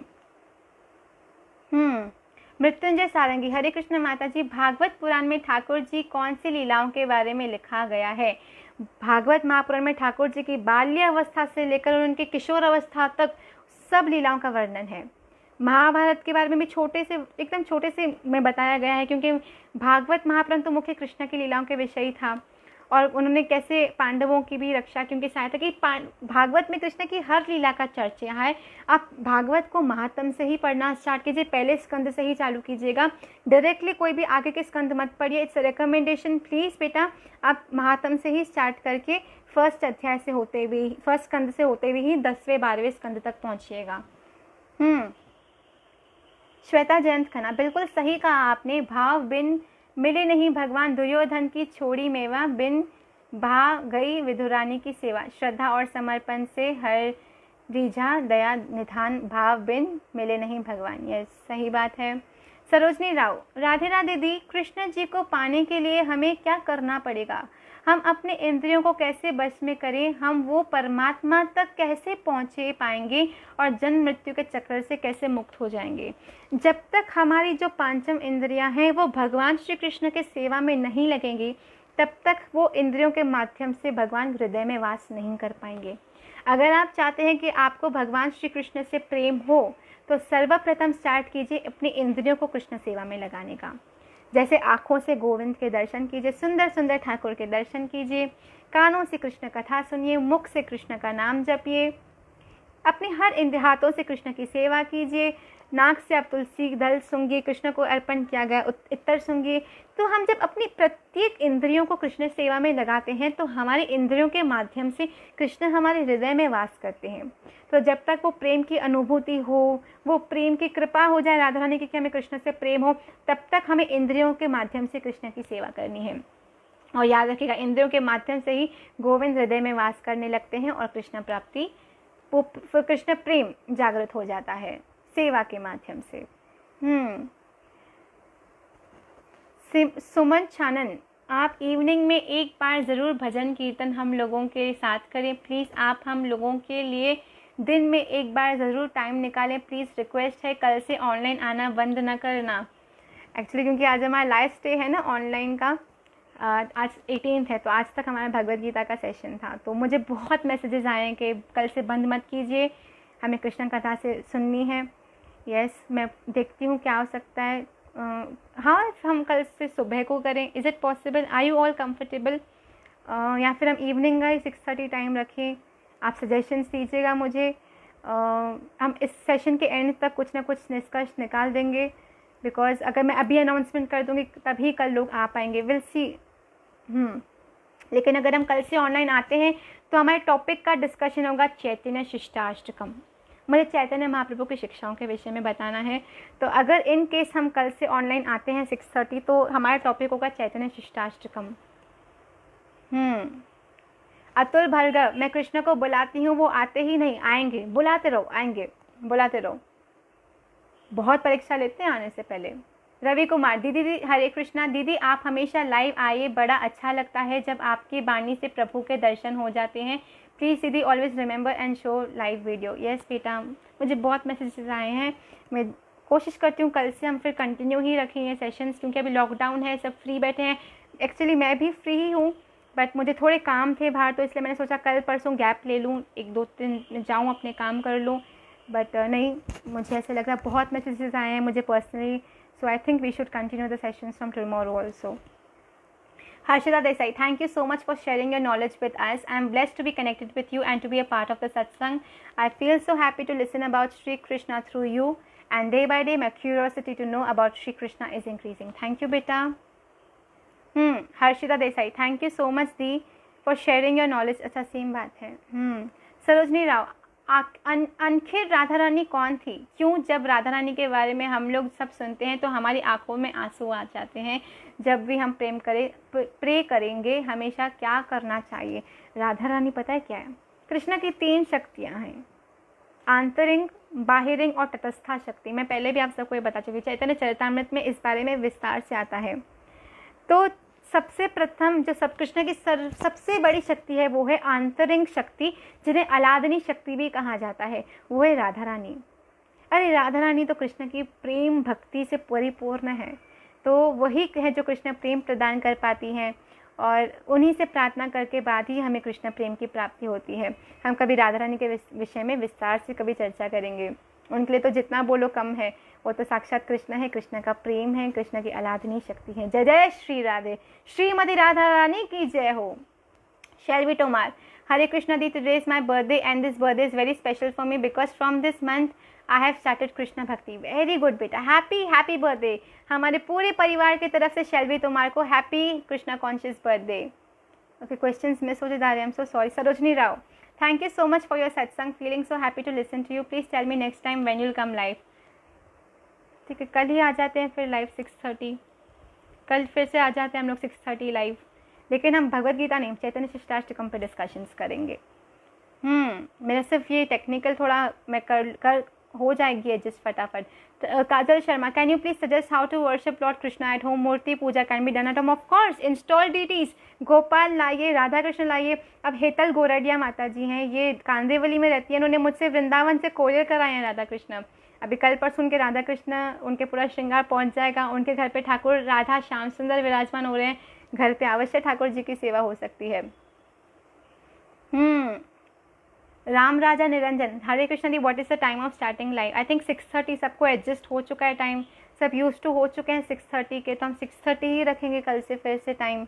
मृत्युंजय सारंगी, हरे कृष्ण माता जी, भागवत पुराण में ठाकुर जी कौन सी लीलाओं के बारे में लिखा गया है? भागवत महापुराण में ठाकुर जी की बाल्य अवस्था से लेकर उनके किशोर अवस्था तक सब लीलाओं का वर्णन है। महाभारत के बारे में भी एकदम छोटे से में बताया गया है, क्योंकि भागवत महापुराण तो मुख्य कृष्ण की लीलाओं के विषय ही था, और उन्होंने कैसे पांडवों की भी रक्षा की, उनकी सहायता की। भागवत में कृष्ण की हर लीला का चर्चा है। आप भागवत को महात्म से ही पढ़ना स्टार्ट कीजिए, पहले स्कंद से ही चालू कीजिएगा, डायरेक्टली कोई भी आगे के स्कंद मत पढ़िए। इट्स रिकमेंडेशन, प्लीज़ बेटा आप महात्म से ही स्टार्ट करके फर्स्ट अध्याय से होते हुए, फर्स्ट स्कंद से होते हुए ही 10वें 12वें स्कंद तक पहुँचिएगा। श्वेता जयंत खन्ना, बिल्कुल सही कहा आपने, भाव बिन मिले नहीं भगवान, दुर्योधन की छोड़ी मेवा, बिन भा गई विधुरानी की सेवा, श्रद्धा और समर्पण से हर रीझा दया निधान, भाव बिन मिले नहीं भगवान। यह सही बात है। सरोजनी राव, राधे राधे दी, कृष्ण जी को पाने के लिए हमें क्या करना पड़ेगा? हम अपने इंद्रियों को कैसे बस में करें? हम वो परमात्मा तक कैसे पहुँचे पाएंगे और जन्म मृत्यु के चक्कर से कैसे मुक्त हो जाएंगे? जब तक हमारी जो पांचम इंद्रियां हैं वो भगवान श्री कृष्ण के सेवा में नहीं लगेंगी, तब तक वो इंद्रियों के माध्यम से भगवान हृदय में वास नहीं कर पाएंगे। अगर आप चाहते हैं कि आपको भगवान श्री कृष्ण से प्रेम हो, तो सर्वप्रथम स्टार्ट कीजिए अपनी इंद्रियों को कृष्ण सेवा में लगाने का। जैसे आँखों से गोविंद के दर्शन कीजिए, सुंदर सुंदर ठाकुर के दर्शन कीजिए, कानों से कृष्ण कथा सुनिए, मुख से कृष्ण का नाम जपिए, अपने हर हाथों से कृष्ण की सेवा कीजिए, नाक से आप तुलसी दल सूंघिए, कृष्ण को अर्पण किया गया इत्तर सूंघिए। तो हम जब अपनी प्रत्येक इंद्रियों को कृष्ण सेवा में लगाते हैं तो हमारी इंद्रियों के माध्यम से कृष्ण हमारे हृदय में वास करते हैं। तो जब तक वो प्रेम की अनुभूति हो, वो प्रेम की कृपा हो जाए राधा रानी की कि हमें कृष्ण से प्रेम हो, तब तक हमें इंद्रियों के माध्यम से कृष्ण की सेवा करनी है। और याद रखिएगा, इंद्रियों के माध्यम से ही गोविंद हृदय में वास करने लगते हैं और कृष्ण प्राप्ति, वो कृष्ण प्रेम जागृत हो जाता है सेवा के माध्यम से। सुमन छानन, आप इवनिंग में एक बार ज़रूर भजन कीर्तन हम लोगों के साथ करें प्लीज़। आप हम लोगों के लिए दिन में एक बार ज़रूर टाइम निकालें प्लीज़, रिक्वेस्ट है। कल से ऑनलाइन आना बंद ना करना। एक्चुअली क्योंकि आज हमारा लाइव स्टे है ना ऑनलाइन का, आज 18 है, तो आज तक हमारा भगवद गीता का सेशन था। तो मुझे बहुत मैसेजेस आए हैं कि कल से बंद मत कीजिए, हमें कृष्ण कथा से सुननी है। यस, मैं देखती हूँ क्या हो सकता है। हाँ, हम कल से सुबह को करें, is it possible? Are you all comfortable? या फिर हम इवनिंग का ही 6:30 टाइम रखें? आप सजेशंस दीजिएगा मुझे। हम इस सेशन के एंड तक कुछ ना कुछ निष्कर्ष निकाल देंगे, बिकॉज अगर मैं अभी अनाउंसमेंट कर दूँगी तभी कल लोग आ पाएंगे, विल सी। लेकिन अगर हम कल से ऑनलाइन आते हैं तो हमारे टॉपिक का डिस्कशन होगा चैतन्य शिष्टाष्टकम। मुझे चैतन्य महाप्रभु की शिक्षाओं के विषय में बताना है। तो अगर इन केस हम कल से ऑनलाइन आते हैं 6:30, तो हमारा टॉपिक होगा चैतन्य शिष्टाष्टकम। अतुल भार्गव, मैं कृष्ण को बुलाती हूँ, वो आते ही नहीं। आएंगे, बुलाते रहो, आएंगे, बुलाते रहो। बहुत परीक्षा लेते हैं आने से पहले। रवि कुमार, दीदी हरे कृष्णा। दीदी आप हमेशा लाइव आइए, बड़ा अच्छा लगता है जब आपकी वाणी से प्रभु के दर्शन हो जाते हैं। प्लीज़ दीदी always remember and show live video. Yes बेटा, मुझे बहुत मैसेजेस आए हैं। मैं कोशिश करती हूँ कल से हम फिर कंटिन्यू ही रखें ये सेशंस, क्योंकि अभी लॉकडाउन है, सब फ्री बैठे हैं। एक्चुअली मैं भी फ्री ही हूँ, बट मुझे थोड़े काम थे बाहर, तो इसलिए मैंने सोचा कल परसों गैप ले लूँ, 1-2 दिन जाऊँ अपने काम कर लूँ। बट नहीं, मुझे ऐसा लग रहा है बहुत मैसेजेस आए हैं मुझे personally, so I think we should continue the sessions from tomorrow also. Harshita Desai, thank you so much for sharing your knowledge with us. I am blessed to be connected with you and to be a part of the satsang. I feel so happy to listen about Shri Krishna through you, and day by day my curiosity to know about Shri Krishna is increasing. Thank you, beta. Harshita Desai, thank you so much the for sharing your knowledge. अच्छा सेम बात है. सरोजनी राव, आखिर राधा रानी कौन थी? क्यों जब राधा रानी के बारे में हम लोग सब सुनते हैं तो हमारी आंखों में आंसू आ जाते हैं? जब भी हम प्रे करेंगे हमेशा क्या करना चाहिए? राधा रानी पता है क्या है? कृष्ण की 3 शक्तियाँ हैं, आंतरिक, बाहिरिंग और तटस्था शक्ति. मैं पहले भी आप सबको ये बता चुकी हूँ, चैतन्य चरितामृत में इस बारे में विस्तार से आता है. तो सबसे प्रथम जो कृष्ण की सबसे बड़ी शक्ति है वो है आंतरिक शक्ति, जिन्हें अलादनी शक्ति भी कहा जाता है. वो है राधा रानी. अरे राधा रानी तो कृष्ण की प्रेम भक्ति से परिपूर्ण है. तो वही है जो कृष्ण प्रेम प्रदान कर पाती हैं, और उन्हीं से प्रार्थना करके बाद ही हमें कृष्ण प्रेम की प्राप्ति होती है. हम कभी राधा रानी के विषय में विस्तार से कभी चर्चा करेंगे. उनके लिए तो जितना बोलो कम है. वो तो साक्षात कृष्ण है, कृष्ण का प्रेम है, कृष्ण की अलादनी शक्ति है. जय जय श्री राधे. श्रीमती राधा रानी की जय हो. Shelvi Tomar, Hare Krishna di, today is my birthday and this birthday is very special for me because from this month I have started Krishna bhakti. Very good बेटा, हैप्पी बर्थडे. हमारे पूरे परिवार की तरफ से शेल्वी टोमार को happy Krishna conscious birthday. Okay, questions miss हो जा रहे हैं, I am so sorry. Sarojini Rao, thank you so much for your satsang, feeling so happy to listen to you. Please tell me next time when you will come live. ठीक है, कल ही आ जाते हैं फिर लाइव 6:30. कल फिर से आ जाते हैं हम लोग 6:30 लाइव. लेकिन हम भगवद गीता नहीं, चैतन्य शिष्टाष्टकम पर डिस्कशंस करेंगे. मेरा सिर्फ ये टेक्निकल थोड़ा मैं कर हो जाएगी एडजस्ट फटाफट. Kajal Sharma, can you please suggest how to worship lord Krishna at home? Murti puja can be done at home. Of course, install deities. Gopal लाइए, राधा कृष्ण लाइए. अब हेतल गोरडिया माता जी हैं, ये कांदेवली में रहती है. उन्होंने मुझसे वृंदावन से कोरियर कराए हैं राधा कृष्ण. अभी कल परसों उनके राधा कृष्ण, उनके पूरा श्रृंगार पहुंच जाएगा. उनके घर पे ठाकुर राधा श्याम सुंदर विराजमान हो रहे हैं. घर पे अवश्य ठाकुर जी की सेवा हो सकती है. Ram Raja Niranjan, Hare Krishna di, what is the time of starting live? I think 6:30. सबको एडजस्ट हो चुका है टाइम, सब यूज टू हो चुके हैं 6:30 के, तो हम 6:30 ही रखेंगे कल से फिर से time.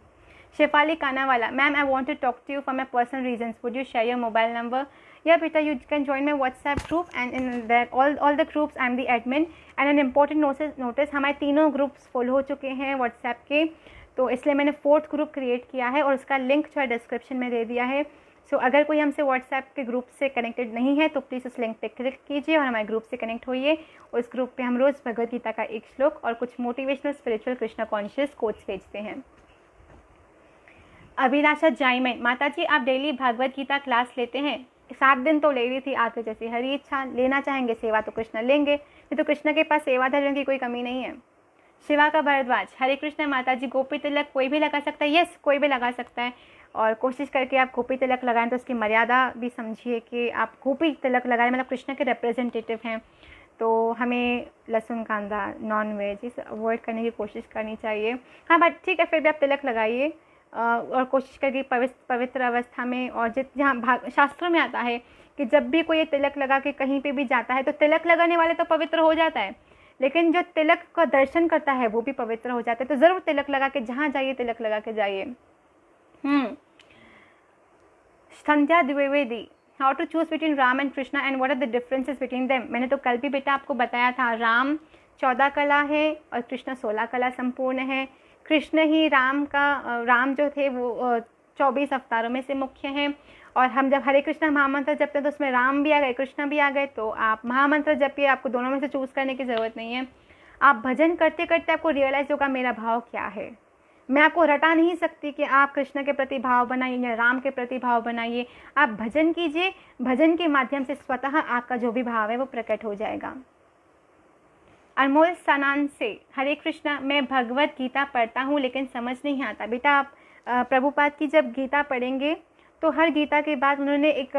Shefali Kanawala, ma'am I want to talk to you for my personal reasons, would you share your mobile number? Yeah beta, you can join my WhatsApp group and in that all the groups I am the admin. and an important notice हमारे तीनों ग्रुप्स फुल हो चुके हैं WhatsApp के, तो इसलिए मैंने 4th ग्रुप क्रिएट किया है और उसका लिंक जो है डिस्क्रिप्शन में दे दिया है. सो अगर कोई हमसे WhatsApp के ग्रुप से कनेक्टेड नहीं है तो प्लीज़ उस लिंक पे क्लिक कीजिए और हमारे ग्रुप से कनेक्ट होइए. उस ग्रुप पे हम रोज़ भगवद गीता का एक श्लोक और कुछ motivational spiritual Krishna conscious quotes भेजते हैं. अभिलाषा जाइमन, माता जी आप डेली भगवद गीता क्लास लेते हैं? 7 दिन तो ले रही थी, आपके जैसी हरी इच्छा. लेना चाहेंगे सेवा तो कृष्ण लेंगे, नहीं तो कृष्ण के पास सेवा धर्म की कोई कमी नहीं है. शिवा का भरद्वाज, हरे कृष्ण माता जी, गोपी तिलक कोई भी लगा सकता है? यस, कोई भी लगा सकता है. और कोशिश करके आप गोपी तिलक लगाएं तो उसकी मर्यादा भी समझिए कि आप गोपी तिलक लगाएं, मतलब कृष्ण के रिप्रेजेंटेटिव हैं. तो हमें लहसुन कांदा नॉन वेज इसे अवॉइड करने की कोशिश करनी चाहिए. हाँ बट ठीक है, फिर भी आप तिलक लगाइए और कोशिश करके पवित्र अवस्था में. और जहाँ शास्त्रों में आता है कि जब भी कोई तिलक लगा के कहीं पे भी जाता है तो तिलक लगाने वाले तो पवित्र हो जाता है, लेकिन जो तिलक का दर्शन करता है वो भी पवित्र हो जाता है. तो ज़रूर तिलक लगा के जहाँ जाइए तिलक लगा के जाइए. Sandhya Dwivedi, how to choose between Ram and Krishna and what are the differences between them? मैंने तो कल भी बेटा आपको बताया था, राम 14 कला है और कृष्ण 16 कला संपूर्ण है. कृष्ण ही राम जो थे वो 24 अवतारों में से मुख्य हैं. और हम जब हरे कृष्ण महामंत्र जपते हैं तो उसमें राम भी आ गए, कृष्ण भी आ गए. तो आप महामंत्र जपिए, आपको दोनों में से चूज़ करने की ज़रूरत नहीं है. आप भजन करते करते आपको रियलाइज़ होगा मेरा भाव क्या है. मैं आपको रटा नहीं सकती कि आप कृष्ण के प्रति भाव बनाइए या राम के प्रति भाव बनाइए. आप भजन कीजिए, भजन के माध्यम से स्वतः आपका जो भी भाव है वो प्रकट हो जाएगा. अनमोल सनान से, हरे कृष्णा, मैं भगवत गीता पढ़ता हूँ लेकिन समझ नहीं आता. बेटा आप प्रभुपाद की जब गीता पढ़ेंगे तो हर गीता के बाद उन्होंने एक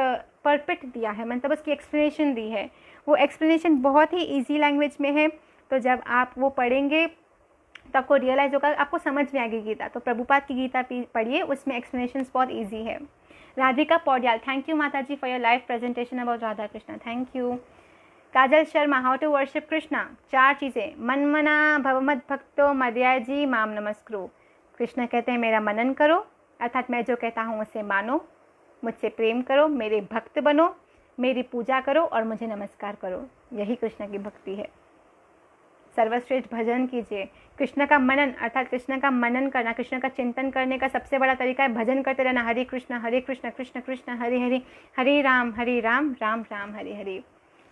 परपिट दिया है, मतलब उसकी एक्सप्लेनेशन दी है. वो एक्सप्लेनेशन बहुत ही इजी लैंग्वेज में है. तो जब आप वो पढ़ेंगे तो आपको रियलाइज़ होगा, आपको समझ में आएगी गीता. तो प्रभुपाद की गीता पढ़िए, उसमें एक्सप्लेनेशन बहुत ईजी है. राधिका पौड्याल, थैंक यू माता जी for your live presentation about Radha Krishna. Thank you. Kajal Sharma, how to worship Krishna? 4 चीज़ें, मन मना भवमद भक्तो मर्याजी माम नमस्कुरु. कृष्ण कहते हैं मेरा मनन करो, अर्थात मैं जो कहता हूँ उसे मानो, मुझसे प्रेम करो, मेरे भक्त बनो, मेरी पूजा करो और मुझे नमस्कार करो। यही कृष्ण की भक्ति है। सर्वश्रेष्ठ भजन कीजिए। कृष्ण का मनन अर्थात कृष्ण का मनन करना, कृष्ण का चिंतन करने का सबसे बड़ा तरीका है भजन करते रहना। हरे कृष्ण कृष्ण कृष्ण हरे हरे, हरे राम राम राम हरे हरे।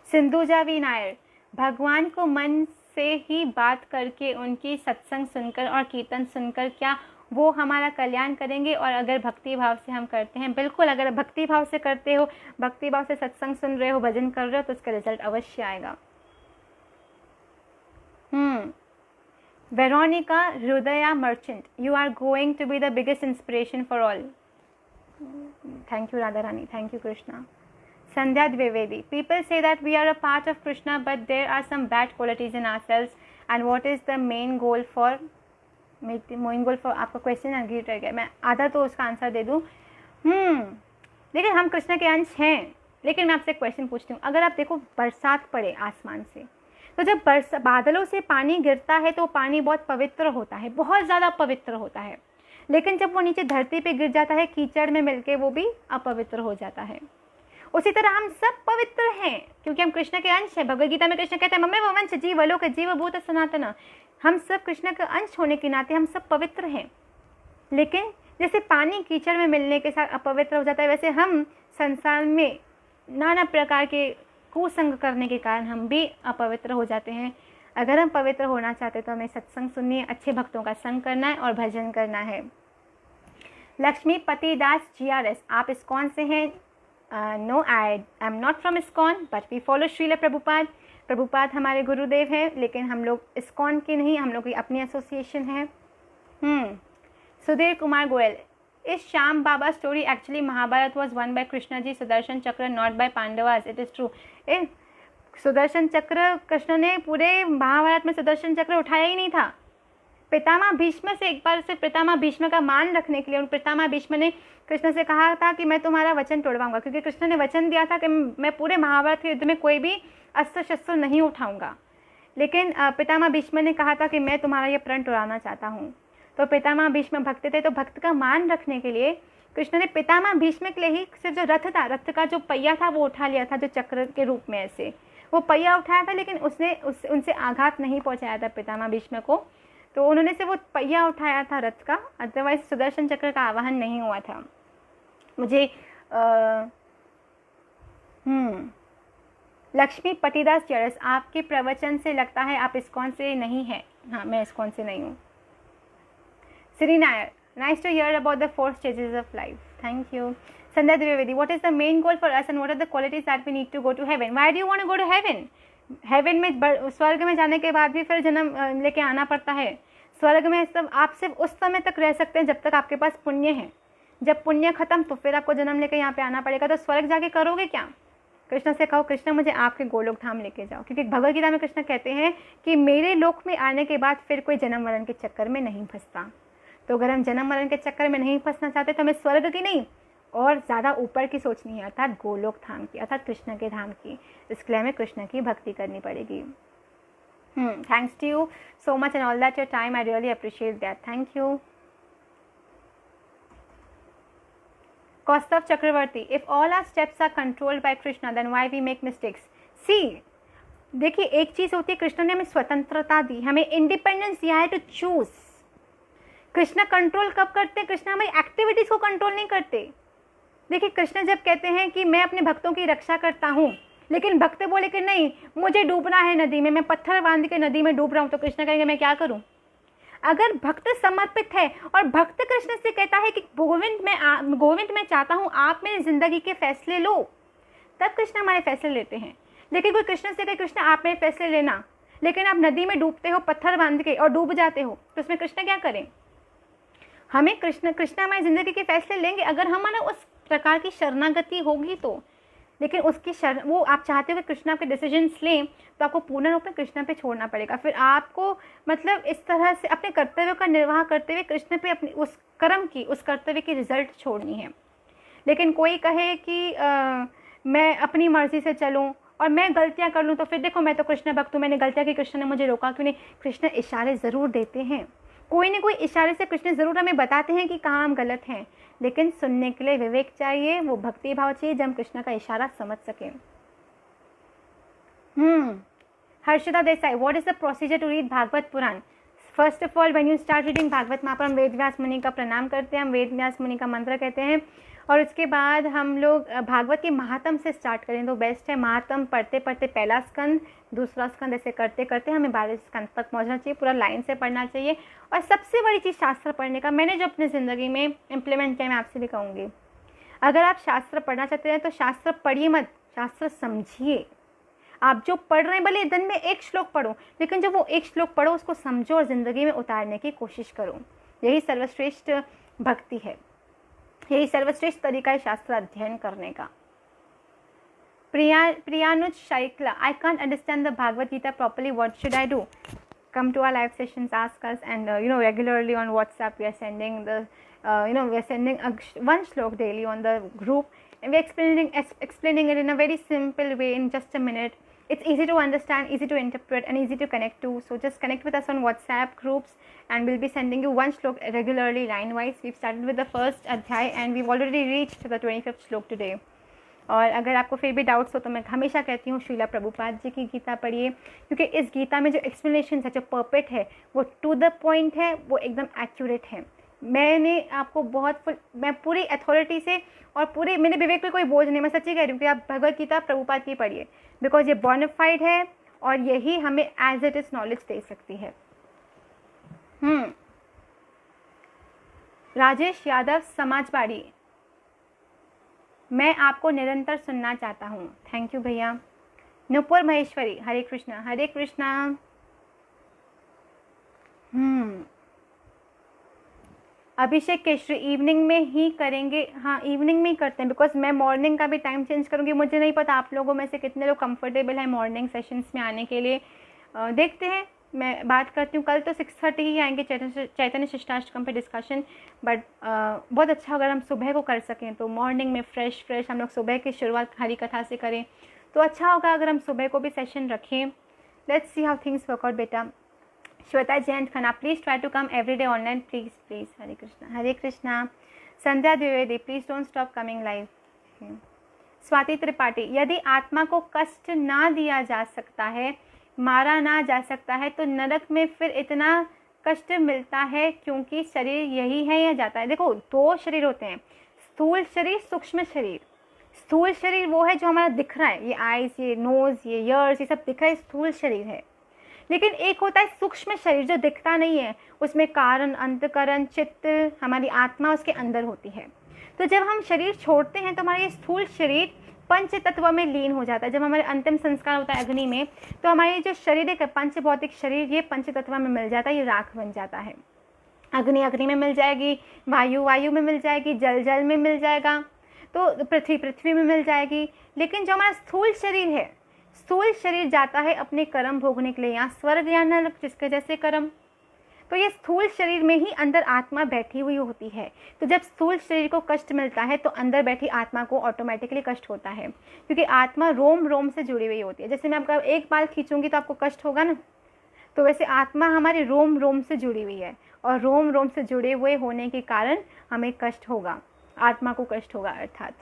सिंधुजा वी नायर, भगवान को मन से ही बात करके उनकी सत्संग सुनकर और कीर्तन सुनकर क्या वो हमारा कल्याण करेंगे? और अगर भक्ति भाव से हम करते हैं, बिल्कुल अगर भक्ति भाव से करते हो, भक्ति भाव से सत्संग सुन रहे हो, भजन कर रहे हो, तो उसका रिजल्ट अवश्य आएगा। Veronica Rudaya Merchant, you are going to be the biggest inspiration for all. Thank you Radharani, thank you Krishna. Sandhya Dwivedi, people say that we are a part of Krishna but there are some bad qualities in ourselves, and what is the main goal for आपका क्वेश्चन अग्रीट रह गया, मैं आधा तो उसका आंसर दे दूँ। देखिए हम कृष्ण के अंश हैं, लेकिन मैं आपसे क्वेश्चन पूछती हूँ, अगर आप देखो बरसात पड़े आसमान से, तो जब बादलों से पानी गिरता है तो पानी बहुत पवित्र होता है, बहुत ज़्यादा पवित्र होता है, लेकिन जब वो नीचे धरती पे गिर जाता है कीचड़ में मिलके वो भी अपवित्र हो जाता है। उसी तरह हम सब पवित्र हैं क्योंकि हम कृष्ण के अंश हैं। भगवद गीता में कृष्ण कहते हैं मम्मे वंश जीवलोक जीवभूत सनातन, हम सब कृष्ण का अंश होने के नाते हम सब पवित्र हैं। लेकिन जैसे पानी कीचड़ में मिलने के साथ अपवित्र हो जाता है, वैसे हम संसार में नाना प्रकार के कुसंग करने के कारण हम भी अपवित्र हो जाते हैं। अगर हम पवित्र होना चाहते हैं तो हमें सत्संग सुननी, अच्छे भक्तों का संग करना है और भजन करना है। लक्ष्मी पतिदास GRS, आप इस्कॉन से हैं? No, I am not from ISKCON but we follow Shrila Prabhupada. Prabhupada हमारे गुरुदेव हैं, लेकिन हम लोग इस्कॉन के नहीं, हम लोग की अपनी एसोसिएशन है। सुधीर कुमार गोयल, इस Shyam Baba story actually Mahabharata was won by Krishna ji, Sudarshan Chakra not by Pandavas, it is true. Sudarshan Chakra, Krishna ने पूरे महाभारत में सुदर्शन चक्र उठाया ही नहीं था। पितामह भीष्म से एक बार सिर्फ पितामह भीष्म का मान रखने के लिए उन पितामह भीष्म ने कृष्ण से कहा था कि मैं तुम्हारा वचन तोड़वाऊंगा, क्योंकि कृष्ण ने वचन दिया था कि मैं पूरे महाभारत के युद्ध में कोई भी अस्त्र शस्त्र नहीं उठाऊंगा। लेकिन पितामह भीष्म ने कहा था कि मैं तुम्हारा ये प्रण तोड़ाना चाहता हूँ। तो पितामह भीष्म भक्त थे, तो भक्त का मान रखने के लिए कृष्ण ने पितामह भीष्म के लिए ही सिर्फ जो रथ था, रथ का जो पहिया था वो उठा लिया था, जो चक्र के रूप में ऐसे वो पहिया उठाया था, लेकिन उसने उनसे आघात नहीं पहुंचाया था पितामह भीष्म को। तो उन्होंने से वो पहिया उठाया था रथ का, अदरवाइज सुदर्शन चक्र का आवाहन नहीं हुआ था। मुझे लक्ष्मी पतिदास चरस, आपके प्रवचन से लगता है आप इस्कॉन से नहीं हैं। हाँ, मैं इस्कॉन से नहीं हूँ। Shri Nair, nice to hear about the 4 stages of life, thank you. Sandhya Dwivedi, what is the main goal for us and what are the qualities that we need to go to heaven? Why do you want to go to heaven? Heaven में, स्वर्ग में जाने के बाद भी फिर जन्म लेके आना पड़ता है। स्वर्ग में सब आप सिर्फ उस समय तक रह सकते हैं जब तक आपके पास पुण्य है। जब पुण्य खत्म तो फिर आपको जन्म लेके यहाँ पे आना पड़ेगा। तो स्वर्ग जाके करोगे क्या? कृष्ण से कहो कृष्ण मुझे आपके गोलोक धाम लेके जाओ, क्योंकि भगवद गीता में कृष्ण कहते हैं कि मेरे लोक में आने के बाद फिर कोई जन्म मरण के चक्कर में नहीं फंसता। तो अगर हम जन्म मरण के चक्कर में नहीं फंसना चाहते तो हमें स्वर्ग की नहीं और ज़्यादा ऊपर की सोचनी है, अर्थात गोलोक धाम की, अर्थात कृष्ण के धाम की। इसके लिए हमें कृष्ण की भक्ति करनी पड़ेगी। Thanks to you so much and all that your time, I really appreciate that, thank you. Kaustav Chakraborty, if all our steps are controlled by Krishna then why we make mistakes? See, देखिए एक चीज़ होती है, कृष्ण ने हमें स्वतंत्रता दी, हमें इंडिपेंडेंस दिया है टू चूज। कृष्ण कंट्रोल कब करते हैं? कृष्ण हमारी एक्टिविटीज़ को कंट्रोल नहीं करते। देखिए कृष्ण जब कहते हैं कि मैं अपने भक्तों की रक्षा करता हूँ, लेकिन भक्त बोले कि नहीं मुझे डूबना है नदी में, मैं पत्थर बांध के नदी में डूब रहा हूँ, तो कृष्ण कहेंगे मैं क्या करूँ? अगर भक्त समर्पित है और भक्त कृष्ण से कहता है कि गोविंद मैं चाहता हूँ आप मेरी जिंदगी के फैसले लो, तब कृष्ण हमारे फैसले लेते हैं। लेकिन कोई कृष्ण से कहे कृष्ण आप मेरे फैसले लेना, लेकिन आप नदी में डूबते हो पत्थर बांध के और डूब जाते हो, तो उसमें कृष्ण क्या करें? हमें कृष्ण हमारी ज़िंदगी के फैसले लेंगे अगर हमारा उस प्रकार की शरणागति होगी तो। लेकिन उसकी वो आप चाहते हो कि कृष्ण आपके डिसीजंस लें, तो आपको पूर्ण रूप में कृष्ण पे छोड़ना पड़ेगा। फिर आपको मतलब इस तरह से अपने कर्तव्य का निर्वाह करते हुए कृष्ण पे अपनी उस कर्म की, उस कर्तव्य की रिजल्ट छोड़नी है। लेकिन कोई कहे कि मैं अपनी मर्जी से चलूँ और मैं गलतियाँ कर लूँ, तो फिर देखो मैं तो कृष्ण भक्त हूँ, मैंने गलतियाँ की, कृष्ण ने मुझे रोका क्यों नहीं? कृष्ण इशारे ज़रूर देते हैं। कोई ना कोई इशारे से कृष्ण ज़रूर हमें बताते हैं कि कहाँ हम गलत हैं, लेकिन सुनने के लिए विवेक चाहिए, वो भक्ति भाव चाहिए जब हम कृष्ण का इशारा समझ सकें। Harshita Desai, what is the procedure to read Bhagavata Purana? First of all when you start reading Bhagavata Mahapurana, हम वेद व्यास मुनि का प्रणाम करते हैं, हम वेद व्यास मुनि का मंत्र कहते हैं, और उसके बाद हम लोग भागवत के महात्म से स्टार्ट करें तो बेस्ट है। महात्म पढ़ते पढ़ते पहला स्कंद, दूसरा स्कंद, ऐसे करते करते हमें 12 स्कंद तक पहुंचना चाहिए, पूरा लाइन से पढ़ना चाहिए। और सबसे बड़ी चीज़ शास्त्र पढ़ने का, मैंने जो अपनी ज़िंदगी में इम्प्लीमेंट किया, मैं आपसे भी कहूँगी, अगर आप शास्त्र पढ़ना चाहते हैं तो शास्त्र पढ़िए मत, शास्त्र समझिए। आप जो पढ़ रहे हैं भले दिन में एक श्लोक पढ़ो, लेकिन जब वो एक श्लोक पढ़ो उसको समझो और ज़िंदगी में उतारने की कोशिश करो। यही सर्वश्रेष्ठ भक्ति है, यही सर्वश्रेष्ठ तरीका है शास्त्र अध्ययन करने का। Priyanuj Shaikla, I can't understand the Bhagavad Gita properly, what should I do? Come to our live sessions, ask us, and regularly on WhatsApp we are sending we are sending one shlok daily on the group, and we are explaining it in a very simple way in just a minute. It's easy to understand, easy to interpret, and easy to connect to. So just connect with us on WhatsApp groups, and we'll be sending you one shlok regularly, line wise. We've started with the first adhyay, and we've already reached the 25th shlok today. और अगर आपको फिर भी डाउट्स हो तो मैं हमेशा कहती हूँ श्रीला प्रभुपाद जी की गीता पढ़िए, क्योंकि इस गीता में जो एक्सप्लेनेशन है, जो परफेक्ट है, वो टू द पॉइंट है, वो एकदम एक्यूरेट है। मैंने आपको मैं पूरी अथॉरिटी से और पूरे मेरे विवेक पे कोई बोझ नहीं, मैं सच्ची कह रही हूँ कि आप भगवत गीता प्रभुपाद की पढ़िए, बिकॉज ये बोनाफाइड है और यही हमें एज इट इज़ नॉलेज दे सकती है। राजेश यादव समाजवाड़ी, मैं आपको निरंतर सुनना चाहता हूँ। थैंक यू भैया। नुपुर महेश्वरी, हरे कृष्णा हरे कृष्णा। अभिषेक केशरी, इवनिंग में ही करेंगे? हाँ, इवनिंग में ही करते हैं, बिकॉज मैं मॉर्निंग का भी टाइम चेंज करूँगी। मुझे नहीं पता आप लोगों में से कितने लोग कंफर्टेबल हैं मॉर्निंग सेशंस में आने के लिए। देखते हैं, मैं बात करती हूँ। कल तो 6:30 ही आएंगे चैतन्य शिष्टाष्टकम पे डिस्कशन, बट बहुत अच्छा अगर हम सुबह को कर सकें तो मॉर्निंग में फ्रेश हम लोग सुबह की शुरुआत हरी कथा से करें तो अच्छा होगा। अगर हम सुबह को भी सेशन रखें, let's see how things work out बेटा। Shweta Jayant Khanna, please try to come every day online please. Hare Krishna Hare Krishna. Sandhya Dwivedi, please don't stop coming live. Swati Tripathi, यदि आत्मा को कष्ट ना दिया जा सकता है, मारा ना जा सकता है, तो नरक में फिर इतना कष्ट मिलता है क्योंकि शरीर यही है या जाता है? देखो, दो शरीर होते हैं, स्थूल शरीर, सूक्ष्म शरीर। स्थूल शरीर वो है जो हमारा दिख रहा है, ये आईज, ये नोज, ये ईयर्स, ये सब दिख रहा है, स्थूल शरीर है। लेकिन एक होता है सूक्ष्म शरीर जो दिखता नहीं है, उसमें कारण, अंतकरण, चित्त, हमारी आत्मा उसके अंदर होती है। तो जब हम शरीर छोड़ते हैं तो हमारा ये स्थूल शरीर पंच तत्व में लीन हो जाता है। जब हमारे अंतिम संस्कार होता है अग्नि में, तो हमारी जो शरीर है पंच भौतिक शरीर, ये पंच तत्व में मिल जाता है, ये राख बन जाता है। अग्नि में मिल जाएगी, वायु में मिल जाएगी, जल में मिल जाएगा, तो पृथ्वी में मिल जाएगी। लेकिन जो हमारा स्थूल शरीर है, स्थूल शरीर जाता है अपने कर्म भोगने के लिए, यहाँ स्वर्ग या नरक, जिसके जैसे कर्म। तो ये स्थूल शरीर में ही अंदर आत्मा बैठी हुई होती है। तो जब स्थूल शरीर को कष्ट मिलता है तो अंदर बैठी आत्मा को ऑटोमेटिकली कष्ट होता है, क्योंकि आत्मा रोम से जुड़ी हुई होती है। जैसे मैं आपका एक बाल खींचूंगी तो आपको कष्ट होगा ना, तो वैसे आत्मा हमारी रोम से जुड़ी हुई है, और रोम से जुड़े हुए होने के कारण हमें कष्ट होगा, आत्मा को कष्ट होगा अर्थात।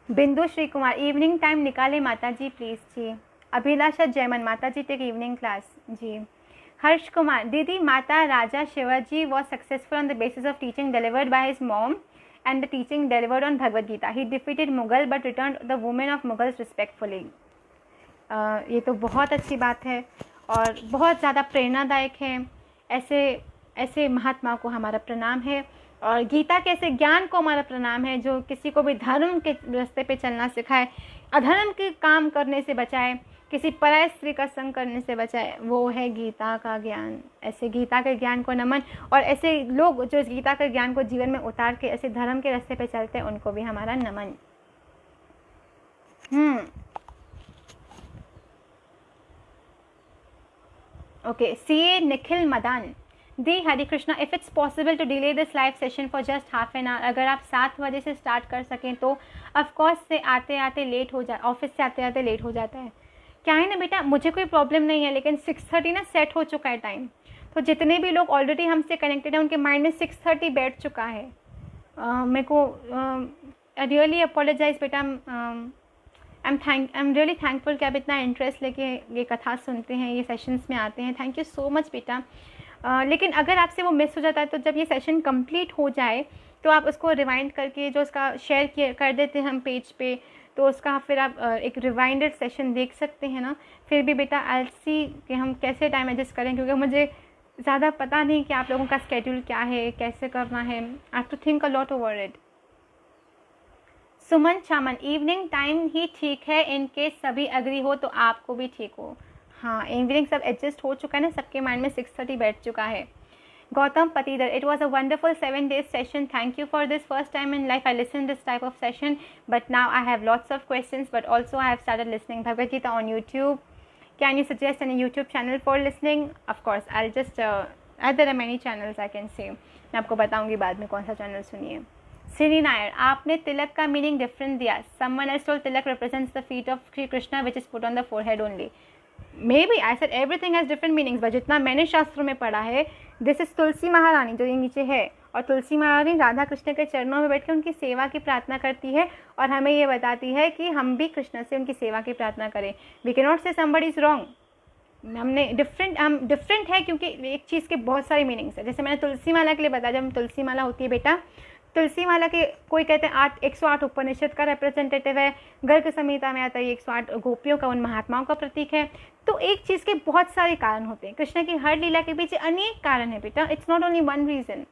बिंदु श्री कुमार, इवनिंग टाइम निकाले माता जी प्लीज़ जी। अभिलाषा जयमन, माता जी टेक इवनिंग क्लास जी। हर्ष कुमार, दीदी, माता राजा Shivaji was successful on the basis of teaching delivered by his mom and the teaching delivered on Bhagavad Gita. He defeated Mughal but returned the women of Mughals respectfully. ये तो बहुत अच्छी बात है और बहुत ज़्यादा प्रेरणादायक है। ऐसे महात्मा को हमारा प्रणाम है, और गीता के ऐसे ज्ञान को हमारा प्रणाम है जो किसी को भी धर्म के रास्ते पे चलना सिखाए, अधर्म के काम करने से बचाए, किसी पराय स्त्री का संग करने से बचाए, वो है गीता का ज्ञान। ऐसे गीता के ज्ञान को नमन, और ऐसे लोग जो इस गीता के ज्ञान को जीवन में उतार के ऐसे धर्म के रास्ते पे चलते हैं, उनको भी हमारा नमन। Okay, CA Nikhil Madan, di Hare Krishna, if it's possible to delay this live session for just half an hour. अगर आप 7 बजे से स्टार्ट कर सकें तो ऑफकोर्स से आते आते लेट हो ऑफिस से आते आते लेट हो जाता है, क्या है ना बेटा, मुझे कोई प्रॉब्लम नहीं है, लेकिन 6:30 ना सेट हो चुका है टाइम, तो जितने भी लोग ऑलरेडी हमसे कनेक्टेड हैं उनके माइंड में 6:30 बैठ चुका है। मेरे को रियली अपोलोजाइज बेटा, आई एम रियली थैंकफुल कि आप इतना इंटरेस्ट लेके ये कथा सुनते हैं, ये सेशंस में आते हैं। थैंक यू सो मच बेटा। लेकिन अगर आपसे वो मिस हो जाता है तो जब ये सेशन कंप्लीट हो जाए तो आप उसको रिवाइंड करके जो उसका शेयर कर देते हैं हम पेज पे, तो उसका फिर आप एक रिवाइंडेड सेशन देख सकते हैं ना। फिर भी बेटा आई सी कि हम कैसे टाइम एडजस्ट करें, क्योंकि मुझे ज़्यादा पता नहीं कि आप लोगों का स्केड्यूल क्या है, कैसे करना है। I have to think a lot over it. Suman Chaman, evening time ही ठीक है, इन केस सभी अग्री हो तो आपको भी ठीक हो। हाँ, इवनिंग सब एडजस्ट हो चुका है ना, सबके माइंड में 6:30 बैठ चुका है। Gautam पतिदर, it was a wonderful 7 days session. Thank you for this. First time in life I listened this type of session, but now I have lots of questions, but also I have started listening Bhagavad Gita on YouTube. Can you suggest any YouTube channel for listening? Of course, I'll just there are many channels I can say. मैं आपको बताऊंगी बाद में कौन सा चैनल सुनिए। श्री नायर, आपने तिलक का मीनिंग डिफरेंट दिया। Someone else told Tilak represents the feet of Sri Krishna which is put on the forehead only. Maybe I said everything has different meanings, but जितना मैंने शास्त्रों में पढ़ा है, दिस इज तुलसी महारानी जो ये नीचे है, और तुलसी महारानी राधा कृष्ण के चरणों में बैठकर उनकी सेवा की प्रार्थना करती है और हमें ये बताती है कि हम भी कृष्ण से उनकी सेवा की प्रार्थना करें। वी कैन नॉट से समबडी इज़ रॉन्ग। हम डिफरेंट है क्योंकि एक चीज़ के बहुत सारे मीनिंग्स है। जैसे मैंने तुलसी माला के लिए बताया, जब तुलसी माला होती है बेटा, तुलसी माला के कोई कहते हैं 108 उपनिषद का रिप्रेजेंटेटिव है, गर्ग संहिता में आता है 108 गोपियों का, उन महात्माओं का प्रतीक है। तो एक चीज़ के बहुत सारे कारण होते हैं, कृष्ण की हर लीला के पीछे अनेक कारण है बेटा, it's not only one reason.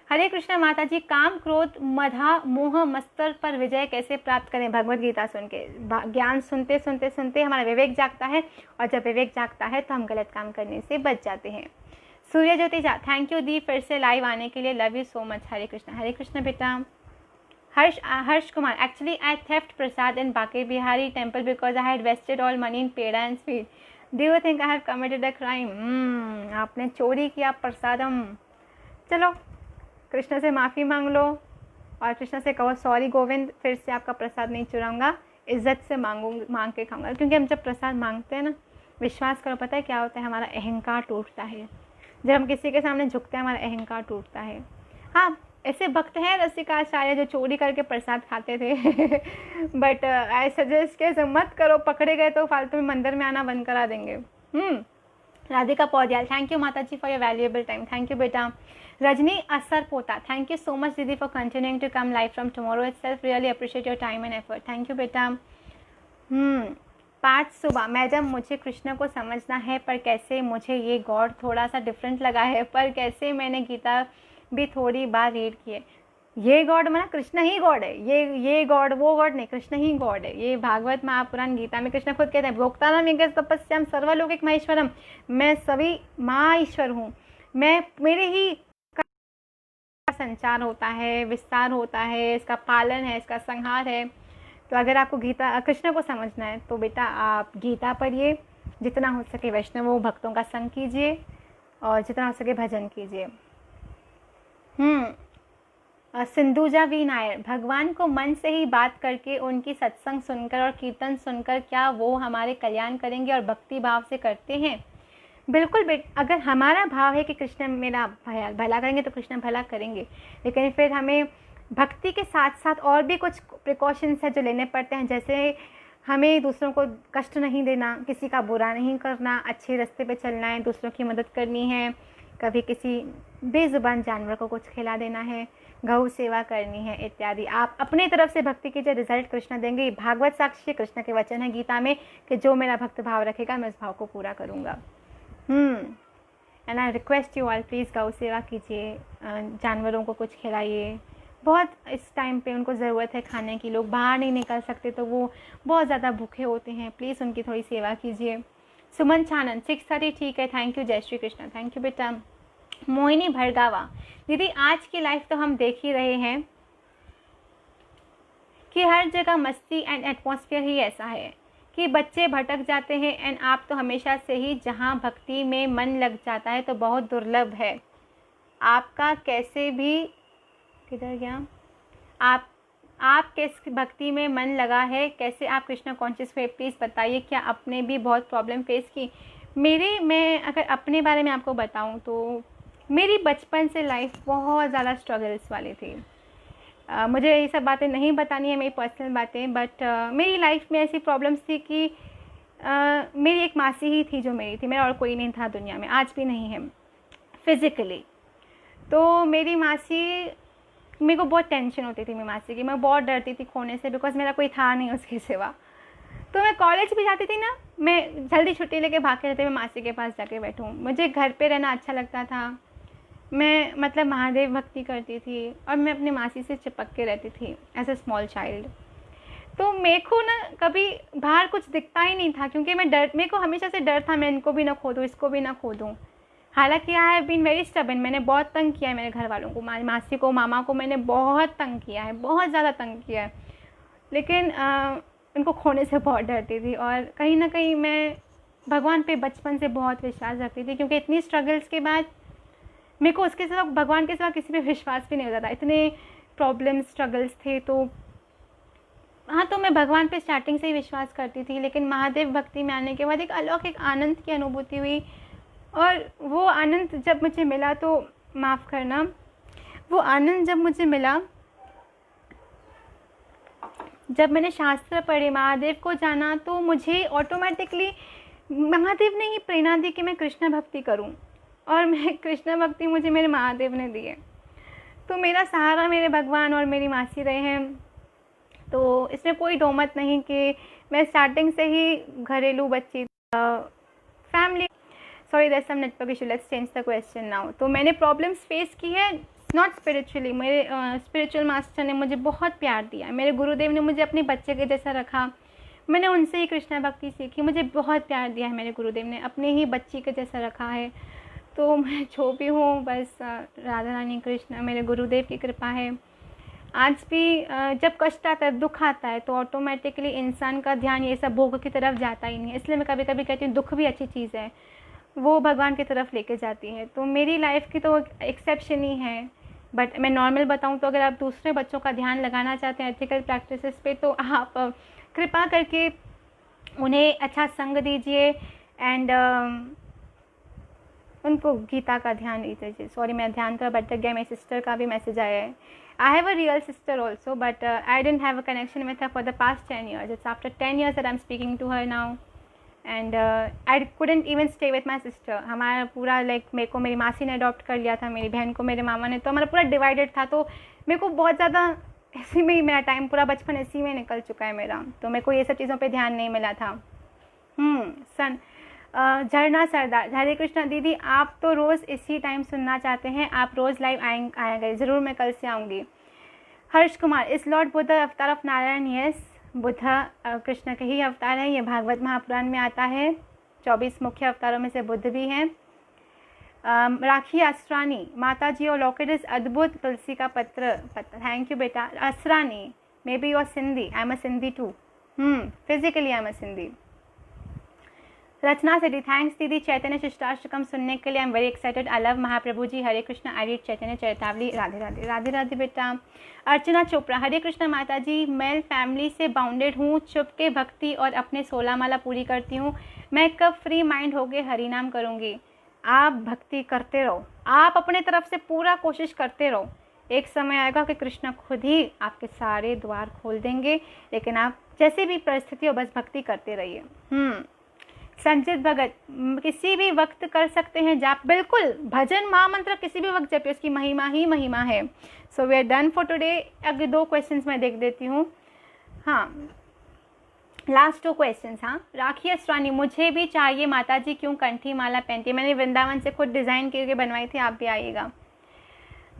Hare Krishna माता जी, काम क्रोध मधा मोह मत्सर पर विजय कैसे प्राप्त करें? भगवत गीता सुन के, ज्ञान सुनते सुनते सुनते हमारा विवेक जागता है, और जब विवेक जागता है तो हम गलत काम करने से बच जाते हैं। सूर्य ज्योति झा, थैंक यू दी फिर से लाइव आने के लिए, love you so much. Hare Krishna बेटा। Harsh Kumar, actually I theft prasad in Banke Bihari temple because I had wasted all money in peda and sweet. Do you think I have committed a crime? आपने चोरी किया प्रसादम। चलो कृष्ण से माफ़ी मांग लो और कृष्ण से कहो सॉरी गोविंद, फिर से आपका प्रसाद नहीं चुराऊंगा, इज्जत से मांग के खाऊंगा। क्योंकि हम जब प्रसाद मांगते हैं ना, विश्वास करो पता है क्या होता है, हमारा अहंकार टूटता है। जब हम किसी के सामने झुकते हैं हमारा अहंकार टूटता है। हाँ, ऐसे भक्त हैं रसिकाचार्य जो चोरी करके प्रसाद खाते थे बट आई सजेस्ट के मत करो, पकड़े गए तो फालतू में मंदिर में आना बंद करा देंगे। राधिका पौडियाल, थैंक यू माता जी for your valuable time. Thank you बेटा। Rajni Asar Pota, thank you so much दीदी for continuing to come live from tomorrow itself, really appreciate your time and effort. Thank you बेटा। पाठ सुबह, मैडम मुझे कृष्ण को समझना है पर कैसे, मुझे ये गॉड थोड़ा सा डिफरेंट लगा है, पर कैसे? मैंने गीता भी थोड़ी बार रीड किए। ये गॉड माना कृष्ण ही गॉड है, ये गॉड वो गॉड नहीं, कृष्ण ही गॉड है। ये भागवत महापुराण गीता में कृष्ण खुद कहते हैं, भोक्तानाम यज्ञ तपस्याम सर्वलौकिक महेश्वरम, मैं सभी माँ ईश्वर हूँ, मैं मेरे ही संचार होता है, विस्तार होता है, इसका पालन है, इसका संहार है। तो अगर आपको गीता कृष्ण को समझना है तो बेटा आप गीता पढ़िए, जितना हो सके वैष्णव भक्तों का संग कीजिए और जितना हो सके भजन कीजिए। सिंधुजा वी नायर, भगवान को मन से ही बात करके उनकी सत्संग सुनकर और कीर्तन सुनकर क्या वो हमारे कल्याण करेंगे और भक्ति भाव से करते हैं? बिल्कुल अगर हमारा भाव है कि कृष्ण मेरा भला करेंगे तो कृष्ण भला करेंगे, लेकिन फिर हमें भक्ति के साथ साथ और भी कुछ प्रिकॉशंस है जो लेने पड़ते हैं। जैसे हमें दूसरों को कष्ट नहीं देना, किसी का बुरा नहीं करना, अच्छे रास्ते पे चलना है, दूसरों की मदद करनी है, कभी किसी बेजुबान जानवर को कुछ खिला देना है, गौ सेवा करनी है इत्यादि। आप अपने तरफ से भक्ति कीजिए, रिजल्ट कृष्ण देंगे। भागवत साक्षी कृष्ण के वचन है गीता में कि जो मेरा भक्त भाव रखेगा मैं उस भाव को पूरा करूँगा। And I request you all, please गौ सेवा कीजिए, जानवरों को कुछ खिलाइए। बहुत इस टाइम पे उनको ज़रूरत है खाने की, लोग बाहर नहीं निकल सकते तो वो बहुत ज़्यादा भूखे होते हैं, प्लीज़ उनकी थोड़ी सेवा कीजिए। सुमन छानन, 6:30 ठीक है, थैंक यू, जय श्री कृष्ण। थैंक यू बेटा। मोहिनी भड़गावा, दीदी आज की लाइफ तो हम देख ही रहे हैं कि हर जगह मस्ती एंड एटमॉस्फेयर ही ऐसा है कि बच्चे भटक जाते हैं। एंड आप तो हमेशा से ही जहाँ भक्ति में मन लग जाता है तो बहुत दुर्लभ है। आपका कैसे भी किधर गया आप आप किस भक्ति में मन लगा है, कैसे आप कृष्णा कॉन्शियस हुए, प्लीज़ बताइए। क्या आपने भी बहुत प्रॉब्लम फेस की? मैं अगर अपने बारे में आपको बताऊं तो मेरी बचपन से लाइफ बहुत ज़्यादा स्ट्रगल्स वाली थी। मुझे ये सब बातें नहीं बतानी है, मेरी पर्सनल बातें, बट मेरी लाइफ में ऐसी प्रॉब्लम्स थी कि मेरी एक मासी ही थी जो मेरी थी, मेरा और कोई नहीं था दुनिया में, आज भी नहीं है फिज़िकली। तो मेरी मासी, मेरे को बहुत टेंशन होती थी मेरी मासी की, मैं बहुत डरती थी खोने से, बिकॉज मेरा कोई था नहीं उसके सिवा। तो मैं कॉलेज भी जाती थी ना, मैं जल्दी छुट्टी लेके भाग के रहती, मैं मासी के पास जाके बैठूँ। मुझे घर पे रहना अच्छा लगता था, मैं मतलब महादेव भक्ति करती थी और मैं अपनी मासी से चिपक के रहती थी एज अ स्मॉल चाइल्ड। तो मेरे को ना कभी बाहर कुछ दिखता ही नहीं था, क्योंकि मेरे को हमेशा से डर था मैं इनको भी ना खो दूँ, इसको भी ना खो दूँ। हालांकि I have been very stubborn, मैंने बहुत तंग किया है मेरे घर वालों को, मासी को, मामा को मैंने बहुत तंग किया है, बहुत ज़्यादा तंग किया है। लेकिन उनको खोने से बहुत डरती थी। और कहीं ना कहीं मैं भगवान पे बचपन से बहुत विश्वास रखती थी, क्योंकि इतनी स्ट्रगल्स के बाद मेरे को उसके सिवा, भगवान के सिवा किसी पे विश्वास भी नहीं होता था, इतने प्रॉब्लम्स स्ट्रगल्स थे। तो हाँ, तो मैं भगवान पे स्टार्टिंग से ही विश्वास करती थी, लेकिन महादेव भक्ति में आने के बाद एक अलौकिक आनंद की अनुभूति हुई। और वो आनंद जब मुझे मिला तो, माफ़ करना, वो आनंद जब मुझे मिला, जब मैंने शास्त्र पढ़े, महादेव को जाना, तो मुझे ऑटोमेटिकली महादेव ने ही प्रेरणा दी कि मैं कृष्ण भक्ति करूं। और मैं कृष्ण भक्ति मुझे मेरे महादेव ने दी है। तो मेरा सहारा मेरे भगवान और मेरी मासी रहे हैं। तो इसमें कोई दो मत नहीं कि मैं स्टार्टिंग से ही घरेलू बच्ची, family, sorry that's some network issue, let's change the question now. तो मैंने प्रॉब्लम्स फेस की है, नॉट स्पिरिचुअली। मेरे स्पिरिचुअल मास्टर ने मुझे बहुत प्यार दिया, मेरे गुरुदेव ने मुझे अपने बच्चे के जैसा रखा, मैंने उनसे ही कृष्णा भक्ति सीखी, मुझे बहुत प्यार दिया है मेरे गुरुदेव ने, अपने ही बच्ची के जैसा रखा है। तो मैं जो भी हूँ, बस राधा रानी कृष्ण मेरे गुरुदेव की कृपा है। आज भी जब कष्ट आता है, दुख आता है, तो ऑटोमेटिकली इंसान का ध्यान ये सब भोग की तरफ जाता ही नहीं है। इसलिए मैं कभी कभी कहती हूँ दुख भी अच्छी चीज़ है, वो भगवान की तरफ लेके जाती है। तो मेरी लाइफ की तो एक्सेप्शन ही है। बट मैं नॉर्मल बताऊँ तो अगर आप दूसरे बच्चों का ध्यान लगाना चाहते हैं एथिकल प्रैक्टिसेस पे, तो आप कृपा करके उन्हें अच्छा संग दीजिए एंड उनको गीता का ध्यान दीजिए। सॉरी, मैं ध्यान थोड़ा भटक गया, मेरी सिस्टर का भी मैसेज आया है। I have a real sister also, but I didn't have a connection with her for the past 10 years. It's after 10 years that I'm speaking to her now. And I couldn't even stay with my sister. हमारा पूरा मेरे को मेरी मासी ने अडॉप्ट कर लिया था, मेरी बहन को मेरे मामा ने, तो हमारा पूरा डिवाइडेड था। तो मेरे को बहुत ज़्यादा इसी में ही मेरा टाइम, पूरा बचपन इसी में निकल चुका है मेरा। तो मेरे को ये सब चीज़ों पे ध्यान नहीं मिला था। झरना सरदार, हरे कृष्णा दीदी, आप तो रोज़ इसी टाइम सुनना चाहते हैं, आप रोज़ लाइव आएंगे? ज़रूर, मैं कल से आऊँगी। हर्ष कुमार, इस लॉर्ड बुद्ध अवतार ऑफ नारायण? यस, बुद्ध कृष्ण के ही अवतार है, ये भागवत महापुराण में आता है। 24 मुख्य अवतारों में से बुद्ध भी हैं। राखी असरानी, माता जी और लॉकेट इस अद्भुत तुलसी का पत्र। थैंक यू बेटा Asrani, may be you are Sindhi, I am a Sindhi too, physically I am a Sindhi. Rachna Sethi, thanks दीदी चैतन्य शिष्टाष्टकम सुनने के लिए, I am very excited. I love Mahaprabhu ji, Hare Krishna, I read Chaitanya Charitavali. Radhe Radhe, Radhe Radhe बेटा। अर्चना चोपड़ा, हरे कृष्ण माता जी, मैं फैमिली से बाउंडेड हूँ, चुप के भक्ति और अपने 16 माला पूरी करती हूँ, मैं कब फ्री माइंड होके हरि नाम करूँगी? आप भक्ति करते रहो, आप अपने तरफ से पूरा कोशिश करते रहो, एक समय आएगा कि कृष्ण खुद ही आपके सारे द्वार खोल देंगे। लेकिन आप जैसे भी परिस्थिति हो, बस भक्ति करते रहिए। संचित भगत, किसी भी वक्त कर सकते हैं जाप, बिल्कुल, भजन महामंत्र किसी भी वक्त जपिए, उसकी महिमा ही महिमा है। So we are done for today. अगले 2 क्वेश्चंस मैं देख देती हूँ। हाँ, लास्ट 2 क्वेश्चंस। हाँ, राखी असरानी, मुझे भी चाहिए माता जी, क्यों कंठी माला पहनती है? मैंने वृंदावन से खुद डिज़ाइन करके बनवाई थी, आप भी आइएगा।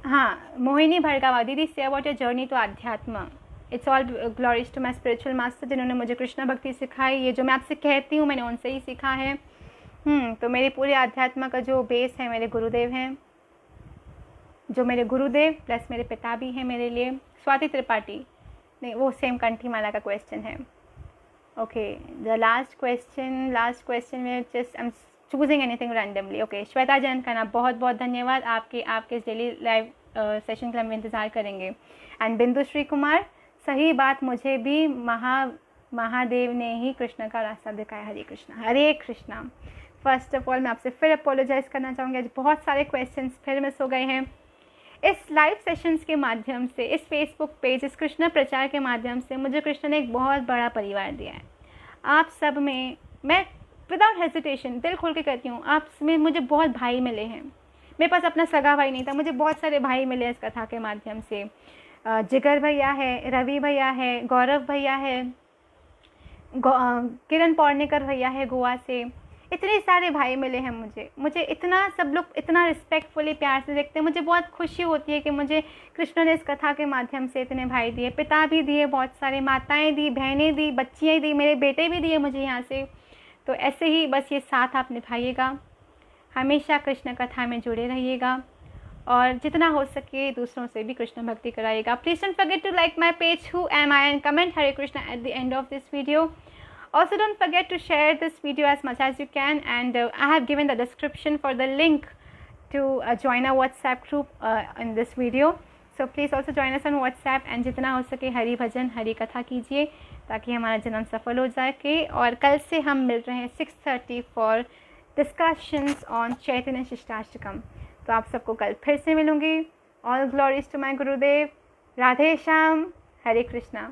हाँ, मोहिनी भड़गावा, दीदी से about your journey to adhyatma. It's all glories to my spiritual master, जिन्होंने मुझे कृष्ण भक्ति सिखाई। ये जो मैं आपसे कहती हूँ मैंने उनसे ही सीखा है। तो मेरे पूरे अध्यात्म का जो बेस है मेरे गुरुदेव हैं, जो मेरे गुरुदेव प्लस मेरे पिता भी हैं मेरे लिए। स्वाति त्रिपाठी, नहीं, वो सेम कंठी माला का क्वेश्चन है। ओके, द लास्ट क्वेश्चन में just I am choosing anything randomly. Okay, Shweta Jain का नाम, बहुत बहुत धन्यवाद, आपके डेली लाइव सेशन के लिए हम इंतज़ार करेंगे। एंड बिंदुश्री कुमार, सही बात, मुझे भी महादेव ने ही कृष्ण का रास्ता दिखाया। हरे Krishna Hare Krishna. First of all मैं आपसे फिर अपोलोजाइज़ करना चाहूँगी, आज बहुत सारे क्वेश्चंस फिर मिस हो गए हैं। इस लाइव सेशंस के माध्यम से, इस फेसबुक पेज, इस कृष्ण प्रचार के माध्यम से मुझे कृष्ण ने एक बहुत बड़ा परिवार दिया है। आप सब में मैं विदाउट हेजिटेशन दिल खोल के कहती हूँ, आप में मुझे बहुत भाई मिले हैं। मेरे पास अपना सगा भाई नहीं था, मुझे बहुत सारे भाई मिले इस कथा के माध्यम से। जिगर भैया है, रवि भैया है, गौरव भैया है, किरण पौर्णिकर भैया है गोवा से। इतने सारे भाई मिले हैं मुझे इतना, सब लोग इतना रिस्पेक्टफुली प्यार से देखते हैं। मुझे बहुत खुशी होती है कि मुझे कृष्ण ने इस कथा के माध्यम से इतने भाई दिए, पिता भी दिए, बहुत सारे माताएं दी, बहनें दी, बच्चियाँ दी, मेरे बेटे भी दिए मुझे यहाँ से। तो ऐसे ही बस ये साथ आप निभाइएगा, हमेशा कृष्ण कथा में जुड़े रहिएगा और जितना हो सके दूसरों से भी कृष्ण भक्ति कराइएगा। Please don't forget to like my page who am I and comment Hare Krishna at the end of this video. Also don't forget to share this video as much as you can, and I have given the description for the link to join our WhatsApp group in this video. So please also join us on WhatsApp and जितना हो सके हरि भजन हरि कथा कीजिए ताकि हमारा जन्म सफल हो जाए। और कल से हम मिल रहे हैं 6:30 फॉर डिस्कशंस ऑन चैतन्य शिष्टाष्टकम। तो आप सबको कल फिर से मिलूँगी। All glories to my Gurudev. Radhe Shyam, Hare Krishna.